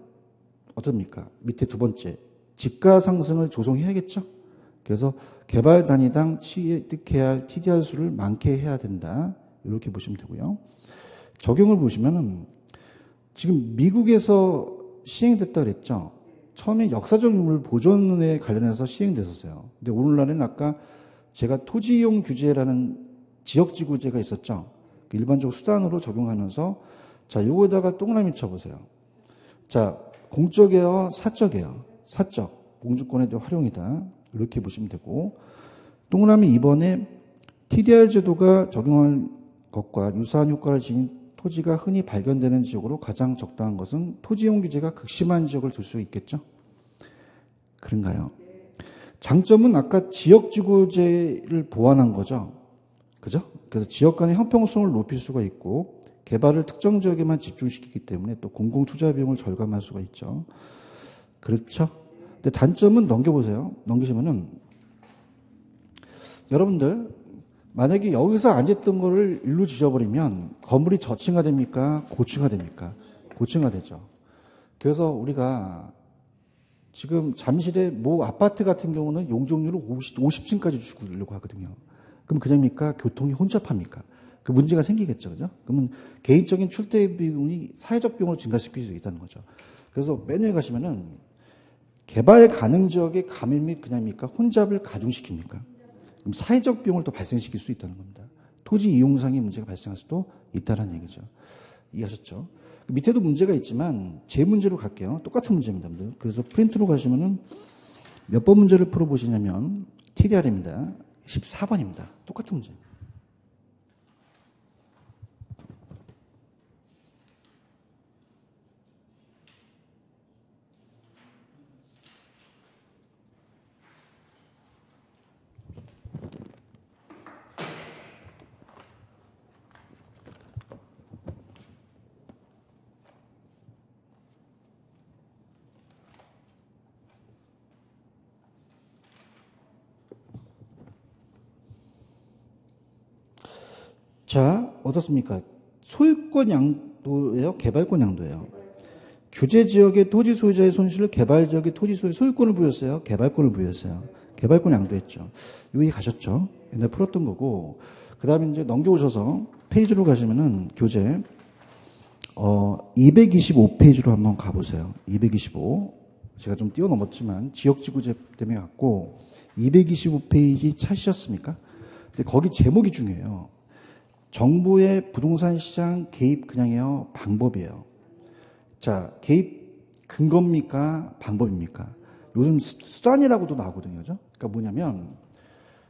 어떻습니까? 밑에 두 번째, 집가 상승을 조성해야겠죠. 그래서 개발 단위당 취득해야 할 TDR 수를 많게 해야 된다. 이렇게 보시면 되고요. 적용을 보시면은 지금 미국에서 시행됐다 그랬죠. 처음에 역사적 유물 보존에 관련해서 시행됐었어요. 근데 오늘날은 아까 제가 토지이용 규제라는 지역지구제가 있었죠. 일반적 수단으로 적용하면서 자, 요거에다가 동그라미 쳐보세요. 자, 공적이에요, 사적이에요. 사적, 공주권의 활용이다. 이렇게 보시면 되고, 동그라미 2번에 TDR 제도가 적용할 것과 유사한 효과를 지닌 토지가 흔히 발견되는 지역으로 가장 적당한 것은 토지이용 규제가 극심한 지역을 둘 수 있겠죠? 그런가요? 장점은 아까 지역지구제를 보완한 거죠. 그죠? 그래서 지역 간의 형평성을 높일 수가 있고, 개발을 특정 지역에만 집중시키기 때문에 또 공공투자 비용을 절감할 수가 있죠. 그렇죠? 근데 단점은 넘겨보세요. 넘기시면은, 여러분들, 만약에 여기서 앉았던 거를 일로 지져버리면 건물이 저층화 됩니까? 고층화 됩니까? 고층화 되죠. 그래서 우리가 지금 잠실의 모 아파트 같은 경우는 용적률을 50층까지 주려고 하거든요. 그럼 그냥입니까? 교통이 혼잡합니까? 그 문제가 생기겠죠. 그죠? 그러면 개인적인 출퇴 비용이 사회적 비용을 증가시킬 수 있다는 거죠. 그래서 맨 위에 가시면은 개발 가능 지역의 감염 및 그냥입니까? 혼잡을 가중시킵니까? 그럼 사회적 비용을 또 발생시킬 수 있다는 겁니다. 토지 이용상의 문제가 발생할 수도 있다는 얘기죠. 이해하셨죠? 밑에도 문제가 있지만 제 문제로 갈게요. 똑같은 문제입니다. 그래서 프린트로 가시면은 몇 번 문제를 풀어보시냐면 TDR입니다. 14번입니다. 똑같은 문제. 자, 어떻습니까? 소유권 양도예요? 개발권 양도예요? 규제 지역의 토지 소유자의 손실을 개발 지역의 토지 소유권을 부여했어요? 개발권을 부여했어요? 개발권 양도했죠. 여기 가셨죠? 옛날에 풀었던 거고, 그 다음에 이제 넘겨오셔서 페이지로 가시면은 교재, 225페이지로 한번 가보세요. 225. 제가 좀 뛰어넘었지만 지역지구제 때문에 갔고, 225페이지 찾으셨습니까? 근데 거기 제목이 중요해요. 정부의 부동산 시장 개입 그냥이에요? 방법이에요. 자, 개입 근거입니까? 방법입니까? 요즘 수단이라고도 나오거든요. 그죠? 그러니까 뭐냐면,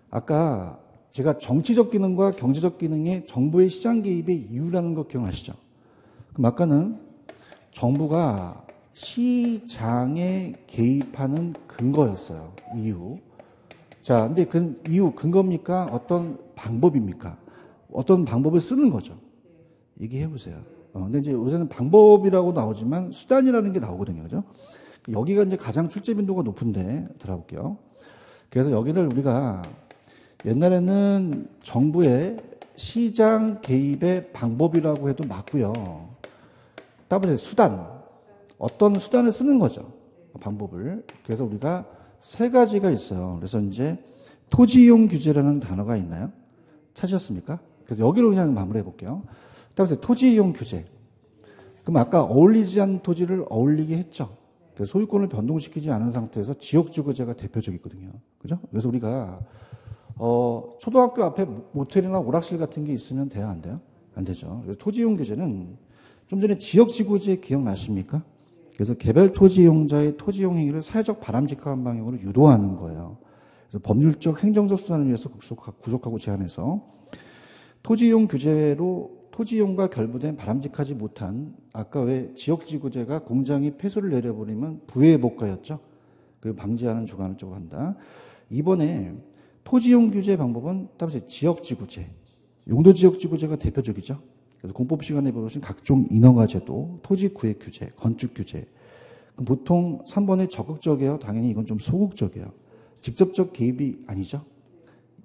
아까 제가 정치적 기능과 경제적 기능의 정부의 시장 개입의 이유라는 거 기억나시죠? 그럼 아까는 정부가 시장에 개입하는 근거였어요. 이유. 자, 근데 그 이유, 근거입니까? 어떤 방법입니까? 어떤 방법을 쓰는 거죠. 얘기해 보세요. 근데 이제 요새는 방법이라고 나오지만 수단이라는 게 나오거든요. 그죠? 여기가 이제 가장 출제 빈도가 높은데 들어볼게요. 그래서 여기를 우리가 옛날에는 정부의 시장 개입의 방법이라고 해도 맞고요. 따보세요. 수단. 어떤 수단을 쓰는 거죠. 방법을. 그래서 우리가 세 가지가 있어요. 그래서 이제 토지이용 규제라는 단어가 있나요? 찾으셨습니까? 그래서 여기로 그냥 마무리해 볼게요. 따라서 토지이용 규제. 그럼 아까 어울리지 않는 토지를 어울리게 했죠. 그래서 소유권을 변동시키지 않은 상태에서 지역지구제가 대표적이거든요. 그죠? 그래서 우리가 초등학교 앞에 모텔이나 오락실 같은 게 있으면 돼요, 안 돼요? 안 되죠. 그래서 토지이용 규제는 좀 전에 지역지구제 기억나십니까? 그래서 개별 토지 이용자의 토지 이용 행위를 사회적 바람직한 방향으로 유도하는 거예요. 그래서 법률적, 행정적 수단을 위해서 구속하고 제한해서 토지이용 규제로 토지이용과 결부된 바람직하지 못한 아까 왜 지역지구제가 공장이 폐소를 내려버리면 부해복가였죠. 그 방지하는 주관을 쪽으로 한다. 이번에 토지이용 규제 방법은 따라서 지역지구제, 용도지역지구제가 대표적이죠. 그래서 공법 시간에 보신 각종 인허가 제도, 토지 구획 규제, 건축 규제. 그럼 보통 3번에 적극적이에요. 당연히 이건 좀 소극적이에요. 직접적 개입이 아니죠.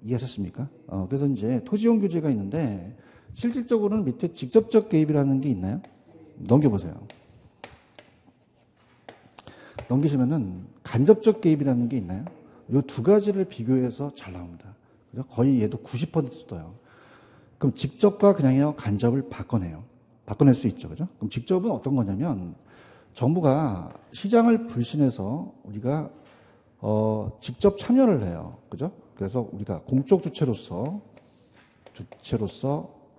이해하셨습니까? 그래서 이제 토지이용 규제가 있는데 실질적으로는 밑에 직접적 개입이라는 게 있나요? 넘겨보세요. 넘기시면은 간접적 개입이라는 게 있나요? 이 두 가지를 비교해서 잘 나옵니다. 그죠? 거의 얘도 90% 떠요. 그럼 직접과 그냥요 간접을 바꿔내요. 바꿔낼 수 있죠. 그죠? 그럼 직접은 어떤 거냐면 정부가 시장을 불신해서 우리가 직접 참여를 해요. 그죠? 그래서 우리가 공적 주체로서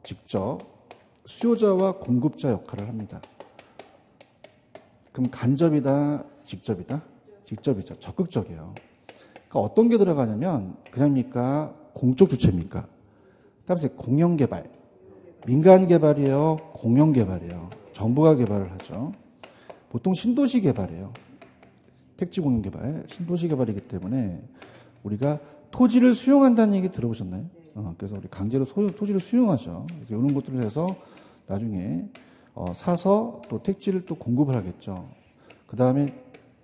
직접 수요자와 공급자 역할을 합니다. 그럼 간접이다, 직접이다? 직접이죠. 적극적이에요. 그러니까 어떤 게 들어가냐면 그냥입니까? 공적 주체입니까? 다음에 공영개발. 민간 개발이에요? 공영 개발이에요? 정부가 개발을 하죠. 보통 신도시 개발이에요. 택지 공영 개발, 신도시 개발이기 때문에 우리가 토지를 수용한다는 얘기 들어보셨나요? 그래서 우리 강제로 토지를 수용하죠. 그래서 이런 것들을 해서 나중에 사서 또 택지를 또 공급을 하겠죠. 그 다음에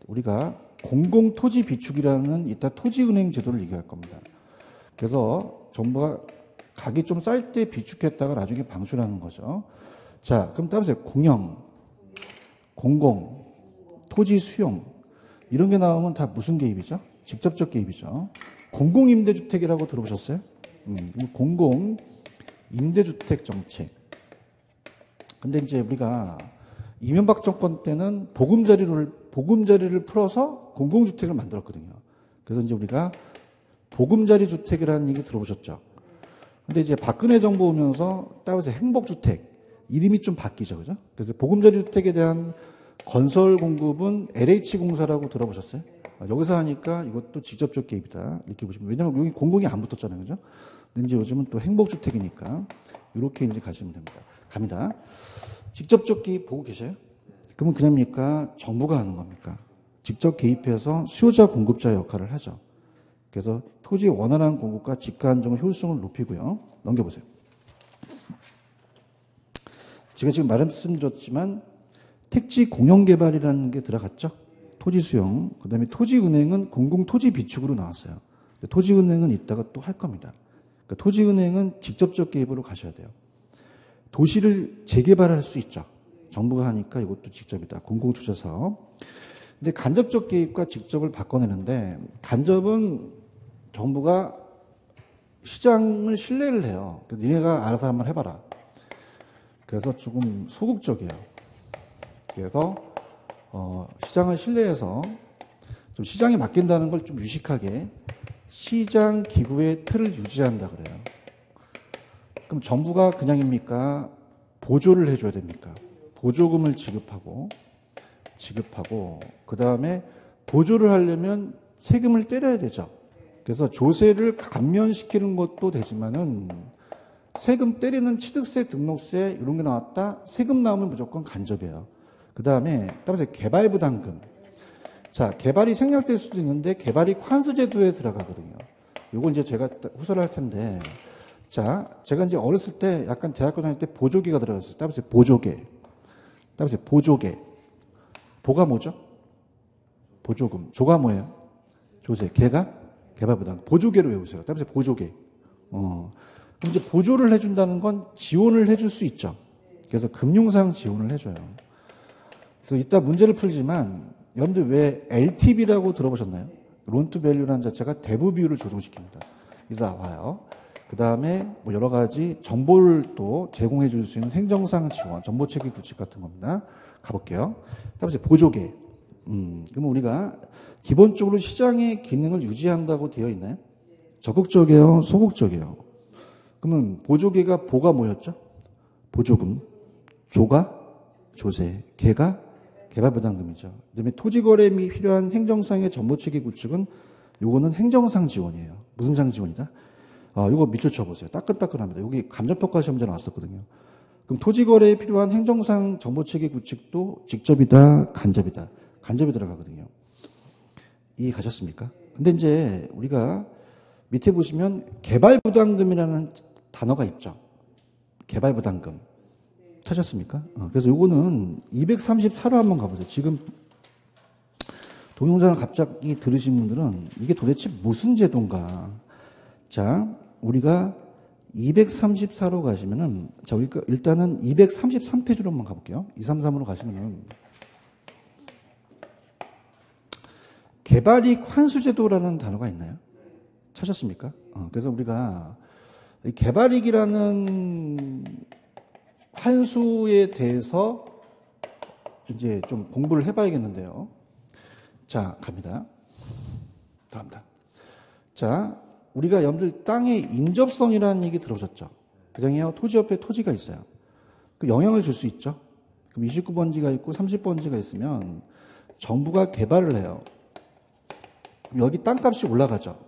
우리가 공공토지 비축이라는 이따 토지은행 제도를 얘기할 겁니다. 그래서 정부가 가격이 좀 쌀 때 비축했다가 나중에 방출하는 거죠. 자, 그럼 따라서 공영, 공공, 토지 수용 이런 게 나오면 다 무슨 개입이죠? 직접적 개입이죠. 공공임대주택이라고 들어보셨어요? 공공임대주택 정책. 근데 이제 우리가 이명박 정권 때는 보금자리를 풀어서 공공주택을 만들었거든요. 그래서 이제 우리가 보금자리 주택이라는 얘기 들어보셨죠? 근데 이제 박근혜 정부 오면서 따라서 행복주택 이름이 좀 바뀌죠, 그죠? 그래서 보금자리 주택에 대한 건설 공급은 LH공사라고 들어보셨어요? 여기서 하니까 이것도 직접적 개입이다 이렇게 보시면 왜냐하면 여기 공공이 안 붙었잖아요, 그죠? 근데 이제 요즘은 또 행복주택이니까 이렇게 이제 가시면 됩니다. 갑니다. 직접적 개입 보고 계세요? 그러면 그냥입니까? 정부가 하는 겁니까? 직접 개입해서 수요자 공급자 역할을 하죠. 그래서 토지의 원활한 공급과 집가 안정의 효율성을 높이고요. 넘겨보세요. 제가 지금 말씀드렸지만 택지 공영개발이라는 게 들어갔죠. 토지 수용, 그 다음에 토지은행은 공공토지 비축으로 나왔어요. 토지은행은 이따가 또 할 겁니다. 그러니까 토지은행은 직접적 개입으로 가셔야 돼요. 도시를 재개발할 수 있죠. 정부가 하니까 이것도 직접이다. 공공투자사업. 근데 간접적 개입과 직접을 바꿔내는데 간접은 정부가 시장을 신뢰를 해요. 그래서 니네가 알아서 한번 해봐라. 그래서 조금 소극적이에요. 그래서 시장을 신뢰해서 좀 시장에 맡긴다는 걸 좀 유식하게 시장 기구의 틀을 유지한다 그래요. 그럼 정부가 그냥입니까? 보조를 해줘야 됩니까? 보조금을 지급하고 그 다음에 보조를 하려면 세금을 때려야 되죠. 그래서 조세를 감면시키는 것도 되지만은 세금 때리는 취득세, 등록세 이런 게 나왔다. 세금 나오면 무조건 간접이에요. 그 다음에 따라서 개발부담금. 자, 개발이 생략될 수도 있는데 개발이 관수제도에 들어가거든요. 이거 이제 제가 후설할 텐데. 자, 제가 이제 어렸을 때 약간 대학교 다닐 때 보조개가 들어갔어요. 따라서 보조개. 따라서 보조개. 보가 뭐죠? 보조금. 조가 뭐예요? 조세. 개가? 개발부담. 보조개로 외우세요. 따라서 보조개. 그럼 이제 보조를 해준다는 건 지원을 해줄 수 있죠. 그래서 금융상 지원을 해줘요. 그래서 이따 문제를 풀지만 여러분들 왜 LTV라고 들어보셨나요? 론투밸류라는 자체가 대부 비율을 조정시킵니다. 이거 나와요. 그 다음에 뭐 여러 가지 정보를 또 제공해 줄 수 있는 행정상 지원, 정보체계 구축 같은 겁니다. 가볼게요. 다음에 보조개. 그러면 우리가 기본적으로 시장의 기능을 유지한다고 되어 있나요? 적극적이에요? 소극적이에요? 그러면 보조개가 보가 뭐였죠? 보조금. 조가 조세. 개가 개발부담금이죠. 그다음에 토지거래 및 필요한 행정상의 정보체계 구축은 요거는 행정상 지원이에요. 무슨 상 지원이다? 요거 밑줄 쳐보세요. 따끈따끈합니다. 여기 감정평가 시험제 나왔었거든요. 그럼 토지거래에 필요한 행정상 정보체계 구축도 직접이다, 간접이다. 간접이 들어가거든요. 이해 가셨습니까? 근데 이제 우리가 밑에 보시면 개발부담금이라는 단어가 있죠. 개발부담금. 찾았습니까? 그래서 요거는 234로 한번 가보세요. 지금 동영상을 갑자기 들으신 분들은 이게 도대체 무슨 제도인가? 자, 우리가 234로 가시면은, 자, 우리가 일단은 233페이지로 한번 가볼게요. 233으로 가시면은, 개발이익 환수제도라는 단어가 있나요? 찾았습니까? 그래서 우리가 개발이익이라는 환수에 대해서 이제 좀 공부를 해봐야겠는데요. 자, 갑니다. 들어갑니다. 자, 우리가 여러분들 땅의 인접성이라는 얘기 들어보셨죠? 그냥요, 토지 옆에 토지가 있어요. 그 영향을 줄 수 있죠? 그럼 29번지가 있고 30번지가 있으면 정부가 개발을 해요. 그럼 여기 땅값이 올라가죠.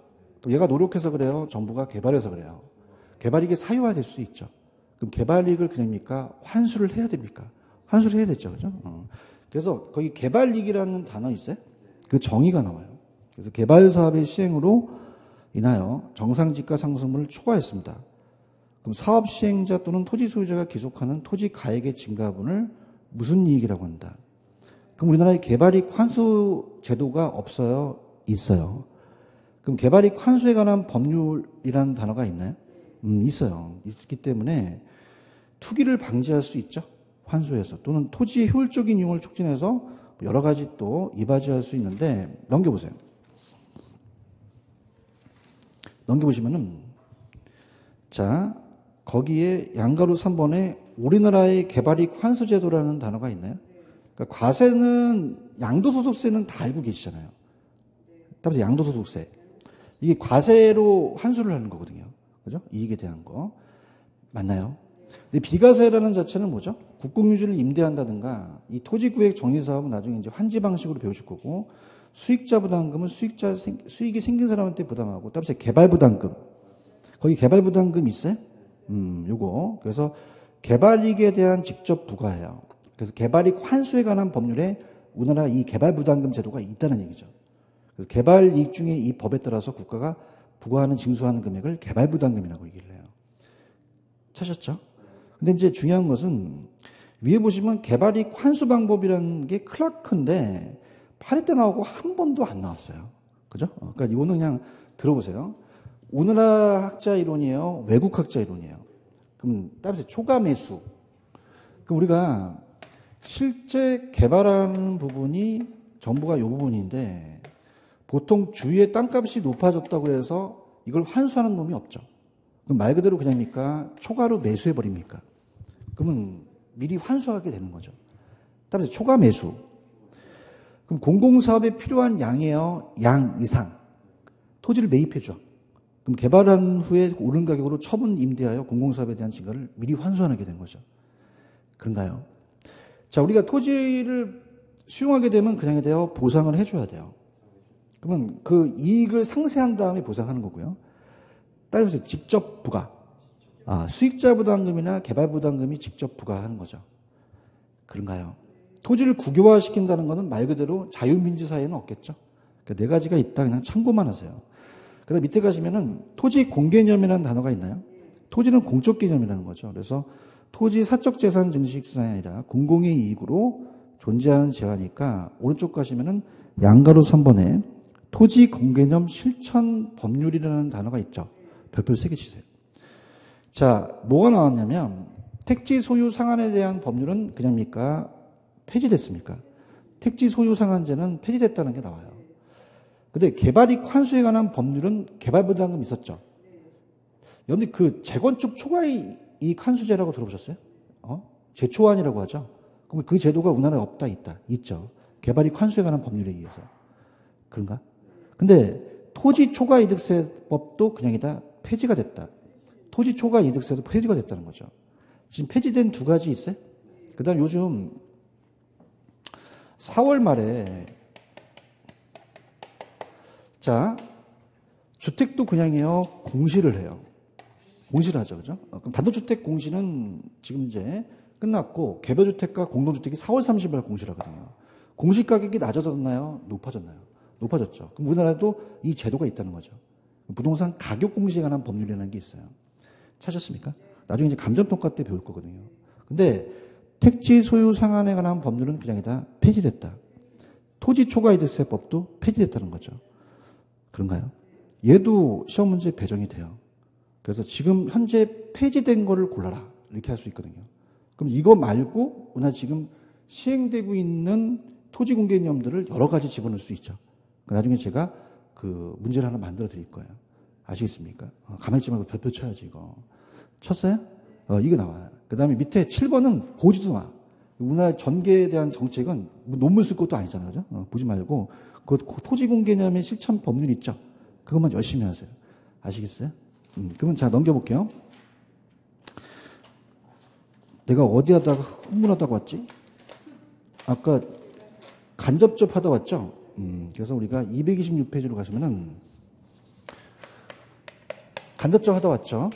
또 얘가 노력해서 그래요? 정부가 개발해서 그래요? 개발이익이 사유화될 수 있죠. 그럼 개발이익을 그냥입니까? 환수를 해야 됩니까? 환수를 해야 되죠. 그죠? 그래서 거기 개발이익이라는 단어 있어요? 그 정의가 나와요. 그래서 개발 사업의 시행으로 인하여 정상지가 상승분을 초과했습니다. 그럼 사업 시행자 또는 토지 소유자가 기속하는 토지 가액의 증가분을 무슨 이익이라고 한다? 그럼 우리나라에 개발이익 환수 제도가 없어요? 있어요. 그럼 개발이익 환수에 관한 법률이라는 단어가 있나요? 있어요. 있기 때문에 투기를 방지할 수 있죠. 환수에서. 또는 토지의 효율적인 이용을 촉진해서 여러 가지 또 이바지할 수 있는데, 넘겨보세요. 넘겨보시면은, 자, 거기에 양가로 3번에 우리나라의 개발이익 환수제도라는 단어가 있나요? 그러니까 과세는, 양도소득세는 다 알고 계시잖아요. 따라서 양도소득세. 이게 과세로 환수를 하는 거거든요. 그죠? 이익에 대한 거. 맞나요? 근데 비과세라는 자체는 뭐죠? 국공유지를 임대한다든가, 이 토지구획 정리사업은 나중에 이제 환지 방식으로 배우실 거고, 수익자 부담금은 수익이 생긴 사람한테 부담하고, 따라서 개발 부담금. 거기 개발 부담금 있어요? 요거. 그래서 개발이익에 대한 직접 부과해요. 그래서 개발이익 환수에 관한 법률에 우리나라 이 개발 부담금 제도가 있다는 얘기죠. 그래서 개발이익 중에 이 법에 따라서 국가가 부과하는 징수하는 금액을 개발 부담금이라고 얘기를 해요. 찾았죠? 근데 이제 중요한 것은 위에 보시면 개발이익 환수 방법이라는 게 클라크인데 8회 때 나오고 한 번도 안 나왔어요. 그죠? 그러니까 이거는 그냥 들어보세요. 우리나라 학자 이론이에요? 외국 학자 이론이에요? 그럼 따라서 초과 매수. 그럼 우리가 실제 개발하는 부분이 정부가 이 부분인데 보통 주위의 땅값이 높아졌다고 해서 이걸 환수하는 놈이 없죠. 그럼 말 그대로 그냥입니까? 초과로 매수해버립니까? 그러면 미리 환수하게 되는 거죠. 따라서 초과 매수. 그럼 공공사업에 필요한 양이에요? 양 이상. 토지를 매입해줘. 그럼 개발한 후에 오른 가격으로 처분 임대하여 공공사업에 대한 증가를 미리 환수하게 된 거죠. 그런가요? 자, 우리가 토지를 수용하게 되면 그냥에 대해 보상을 해줘야 돼요. 그러면 그 이익을 상쇄한 다음에 보상하는 거고요. 따라서 직접 부과. 수익자 부담금이나 개발 부담금이 직접 부과하는 거죠. 그런가요? 토지를 국유화시킨다는 것은 말 그대로 자유민주 사회는 없겠죠. 그러니까 네 가지가 있다. 그냥 참고만 하세요. 그다음 밑에 가시면은 토지 공개념이라는 단어가 있나요? 토지는 공적 개념이라는 거죠. 그래서 토지 사적 재산 증식 수단이 아니라 공공의 이익으로 존재하는 제한이니까 오른쪽 가시면은 양가로 3번에 토지 공개념 실천 법률이라는 단어가 있죠. 별표 3개 치세요. 자, 뭐가 나왔냐면 택지 소유 상한에 대한 법률은 그냥입니까? 폐지됐습니까? 택지 소유 상한제는 폐지됐다는 게 나와요. 근데 개발이익 환수에 관한 법률은 개발부담금 있었죠. 여러분들 그 재건축 초과이익 환수제라고 들어보셨어요? 재초안이라고 하죠. 그럼 그 제도가 우리나라에 없다, 있다, 있죠. 개발이익 환수에 관한 법률에 의해서. 그런가? 근데 토지 초과이득세법도 그냥이다 폐지가 됐다. 토지 초과이득세도 폐지가 됐다는 거죠. 지금 폐지된 두 가지 있어요? 그 다음 요즘 4월 말에 자, 주택도 그냥요, 공시를 해요. 공시를 하죠. 그죠? 그럼 단독주택 공시는 지금 이제 끝났고, 개별주택과 공동주택이 4월 30일 날 공시를 하거든요. 공시 가격이 낮아졌나요? 높아졌나요? 높아졌죠. 그럼 우리나라도 이 제도가 있다는 거죠. 부동산 가격 공시에 관한 법률이라는 게 있어요. 찾으셨습니까? 나중에 이제 감정평가 때 배울 거거든요. 근데 택지 소유 상한에 관한 법률은 그냥 다 폐지됐다. 토지 초과이득세법도 폐지됐다는 거죠. 그런가요? 얘도 시험 문제 배정이 돼요. 그래서 지금 현재 폐지된 거를 골라라. 이렇게 할 수 있거든요. 그럼 이거 말고 우리나라 지금 시행되고 있는 토지 공개 개념들을 여러 가지 집어넣을 수 있죠. 나중에 제가 그 문제를 하나 만들어 드릴 거예요. 아시겠습니까? 가만히 있지 말고 별표 쳐야지, 이거. 쳤어요? 이거 나와요. 그 다음에 밑에 7번은 보지도 마. 우리나라 전개에 대한 정책은 뭐 논문 쓸 것도 아니잖아요. 그죠? 보지 말고. 그 토지 공개 개념의 실천 법률 있죠? 그것만 열심히 하세요. 아시겠어요? 그러면 자, 넘겨볼게요. 내가 어디 하다가 흥분하다가 왔지? 아까 간접접 하다 왔죠? 그래서 우리가 226페이지로 가시면은 간접접 하다 왔죠?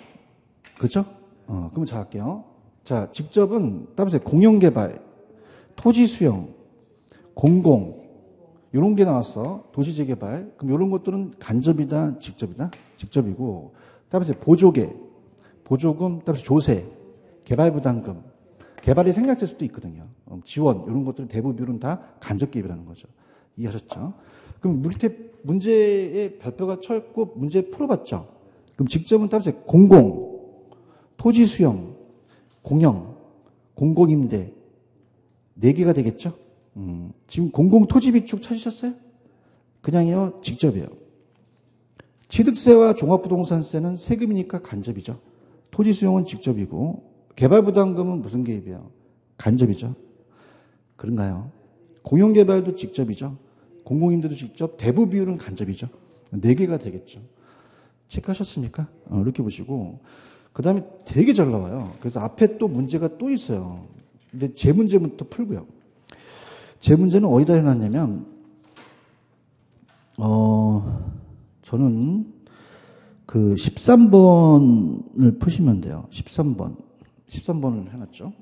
그렇죠? 그러면 자, 할게요. 자, 직접은 따라서 공영개발, 토지 수용, 공공, 이런 게 나왔어. 도시재개발. 그럼 이런 것들은 간접이다, 직접이다? 직접이고, 따라서 보조개, 보조금, 따라서 조세, 개발부담금, 개발이 생략될 수도 있거든요. 지원, 이런 것들은 대부 비율은 다 간접 개입이라는 거죠. 이해하셨죠? 그럼 문제의 별표가 쳤고 문제 풀어봤죠? 그럼 직접은 따라서 공공, 토지 수용, 공영, 공공임대, 4개가 되겠죠? 지금 공공토지비축 찾으셨어요? 그냥요, 직접이에요. 취득세와 종합부동산세는 세금이니까 간접이죠. 토지 수용은 직접이고, 개발부담금은 무슨 개입이에요? 간접이죠. 그런가요? 공영개발도 직접이죠. 공공임대도 직접, 대부 비율은 간접이죠. 4개가 되겠죠. 체크하셨습니까? 이렇게 보시고, 그 다음에 되게 잘 나와요. 그래서 앞에 또 문제가 또 있어요. 이제 제 문제부터 풀고요. 제 문제는 어디다 해놨냐면, 저는 그 13번을 푸시면 돼요. 13번을 해놨죠.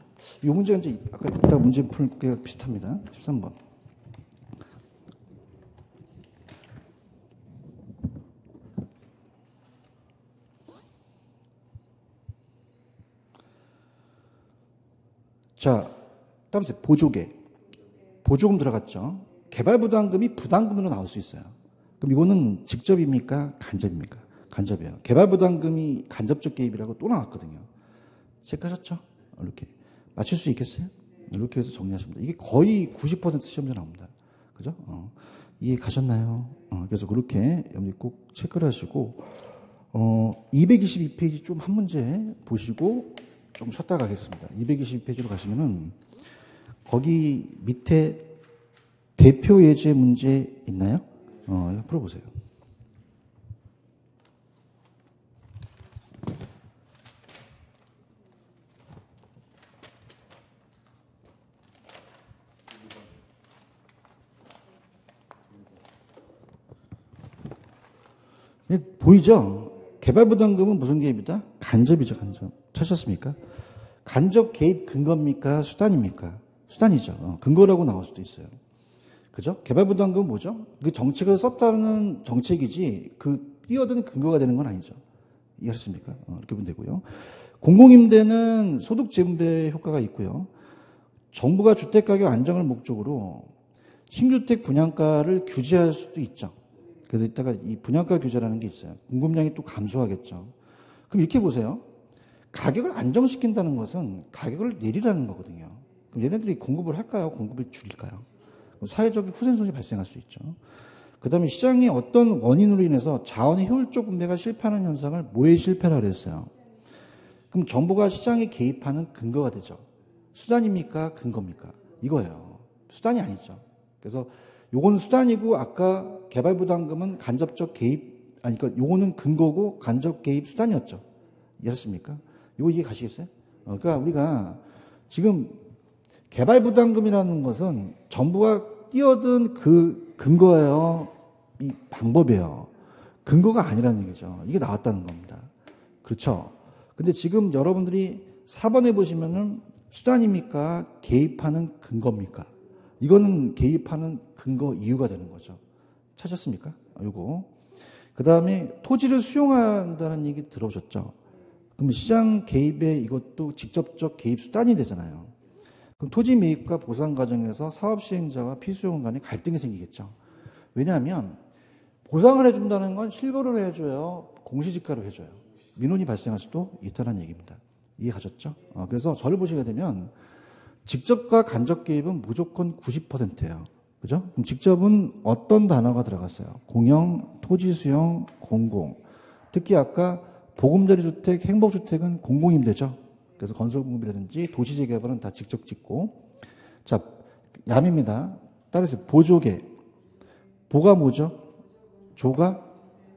이 문제가 이제 아까 이따 문제 풀 게 비슷합니다. 13번. 자, 다음에 보조개. 보조금 들어갔죠. 개발부담금이 부담금으로 나올 수 있어요. 그럼 이거는 직접입니까? 간접입니까? 간접이에요. 개발부담금이 간접적 개입이라고 또 나왔거든요. 체크하셨죠? 이렇게. 맞출 수 있겠어요? 이렇게 해서 정리하시면 됩니다. 이게 거의 90% 시험제 나옵니다. 그죠? 이해 가셨나요? 그래서 그렇게 여러분이 꼭 체크를 하시고, 222페이지 좀 한 문제 보시고 좀 쉬었다 가겠습니다. 222페이지로 가시면은 거기 밑에 대표 예제 문제 있나요? 풀어보세요. 보이죠? 개발부담금은 무슨 개입이다? 간접이죠, 간접. 찾으셨습니까? 간접 개입 근거입니까? 수단입니까? 수단이죠. 근거라고 나올 수도 있어요. 그죠? 개발부담금은 뭐죠? 그 정책을 썼다는 정책이지 그 뛰어든 근거가 되는 건 아니죠. 이해하셨습니까? 이렇게 보면 되고요. 공공임대는 소득 재분배 효과가 있고요. 정부가 주택가격 안정을 목적으로 신주택 분양가를 규제할 수도 있죠. 그래서 이따가 이 분양가 규제라는 게 있어요. 공급량이 또 감소하겠죠. 그럼 이렇게 보세요. 가격을 안정시킨다는 것은 가격을 내리라는 거거든요. 그럼 얘네들이 공급을 할까요? 공급을 줄일까요? 사회적 후생손이 발생할 수 있죠. 그 다음에 시장의 어떤 원인으로 인해서 자원의 효율적 분배가 실패하는 현상을 뭐에 실패라 그랬어요? 그럼 정부가 시장에 개입하는 근거가 되죠. 수단입니까? 근거입니까? 이거예요. 수단이 아니죠. 그래서 요건 수단이고 아까 개발부담금은 간접적 개입, 아니, 그러니까 요거는 근거고 간접 개입 수단이었죠. 이해하셨습니까? 요거 이해 가시겠어요? 그러니까 우리가 지금 개발부담금이라는 것은 정부가 뛰어든 그 근거예요. 이 방법이에요. 근거가 아니라는 얘기죠. 이게 나왔다는 겁니다. 그렇죠? 근데 지금 여러분들이 4번에 보시면은 수단입니까? 개입하는 근거입니까? 이거는 개입하는 근거 이유가 되는 거죠. 찾았습니까? 이거. 그 다음에 토지를 수용한다는 얘기 들어오셨죠? 그럼 시장 개입에 이것도 직접적 개입 수단이 되잖아요. 그럼 토지 매입과 보상 과정에서 사업 시행자와 피수용 간에 갈등이 생기겠죠. 왜냐하면 보상을 해준다는 건 실거래를 해줘요, 공시지가로 해줘요. 민원이 발생할 수도 있다는 얘기입니다. 이해하셨죠? 그래서 저를 보시게 되면 직접과 간접 개입은 무조건 90%예요. 그죠? 그럼 직접은 어떤 단어가 들어갔어요? 공영, 토지 수용, 공공. 특히 아까 보금자리 주택, 행복주택은 공공임대죠. 그래서 건설공급이라든지 도시재개발은 다 직접 짓고. 자, 얌입니다. 따라서 보조개. 보가 뭐죠? 조가?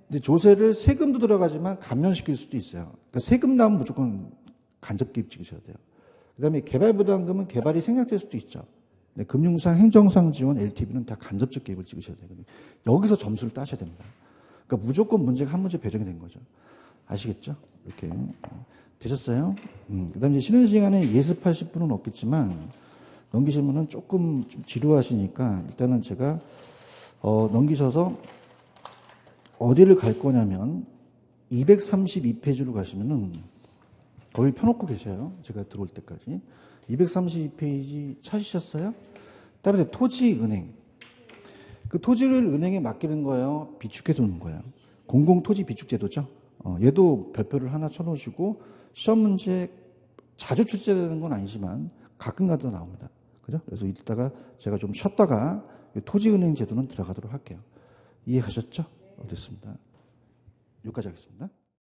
근데 조세를 세금도 들어가지만 감면시킬 수도 있어요. 그러니까 세금 나오면 무조건 간접 개입 찍으셔야 돼요. 그 다음에 개발부담금은 개발이 생략될 수도 있죠. 네, 금융상, 행정상 지원, LTV는 다 간접적 개입을 찍으셔야 되거든요. 여기서 점수를 따셔야 됩니다. 그러니까 무조건 문제가 한 문제 배정이 된 거죠. 아시겠죠? 이렇게. 되셨어요? 그 다음에 쉬는 시간에 예습하실 분은 없겠지만, 넘기시면은 조금 좀 지루하시니까, 일단은 제가, 넘기셔서, 어디를 갈 거냐면, 232페이지로 가시면은, 거기 펴놓고 계셔요. 제가 들어올 때까지. 232페이지 찾으셨어요? 따라서 토지은행. 그 토지를 은행에 맡기는 거예요? 비축해 두는 거예요? 공공토지 비축제도죠? 얘도 별표를 하나 쳐놓으시고, 시험 문제 자주 출제되는 건 아니지만, 가끔가다 나옵니다. 그죠? 그래서 이따가 제가 좀 쉬었다가, 토지은행 제도는 들어가도록 할게요. 이해하셨죠? 됐습니다. 여기까지 하겠습니다.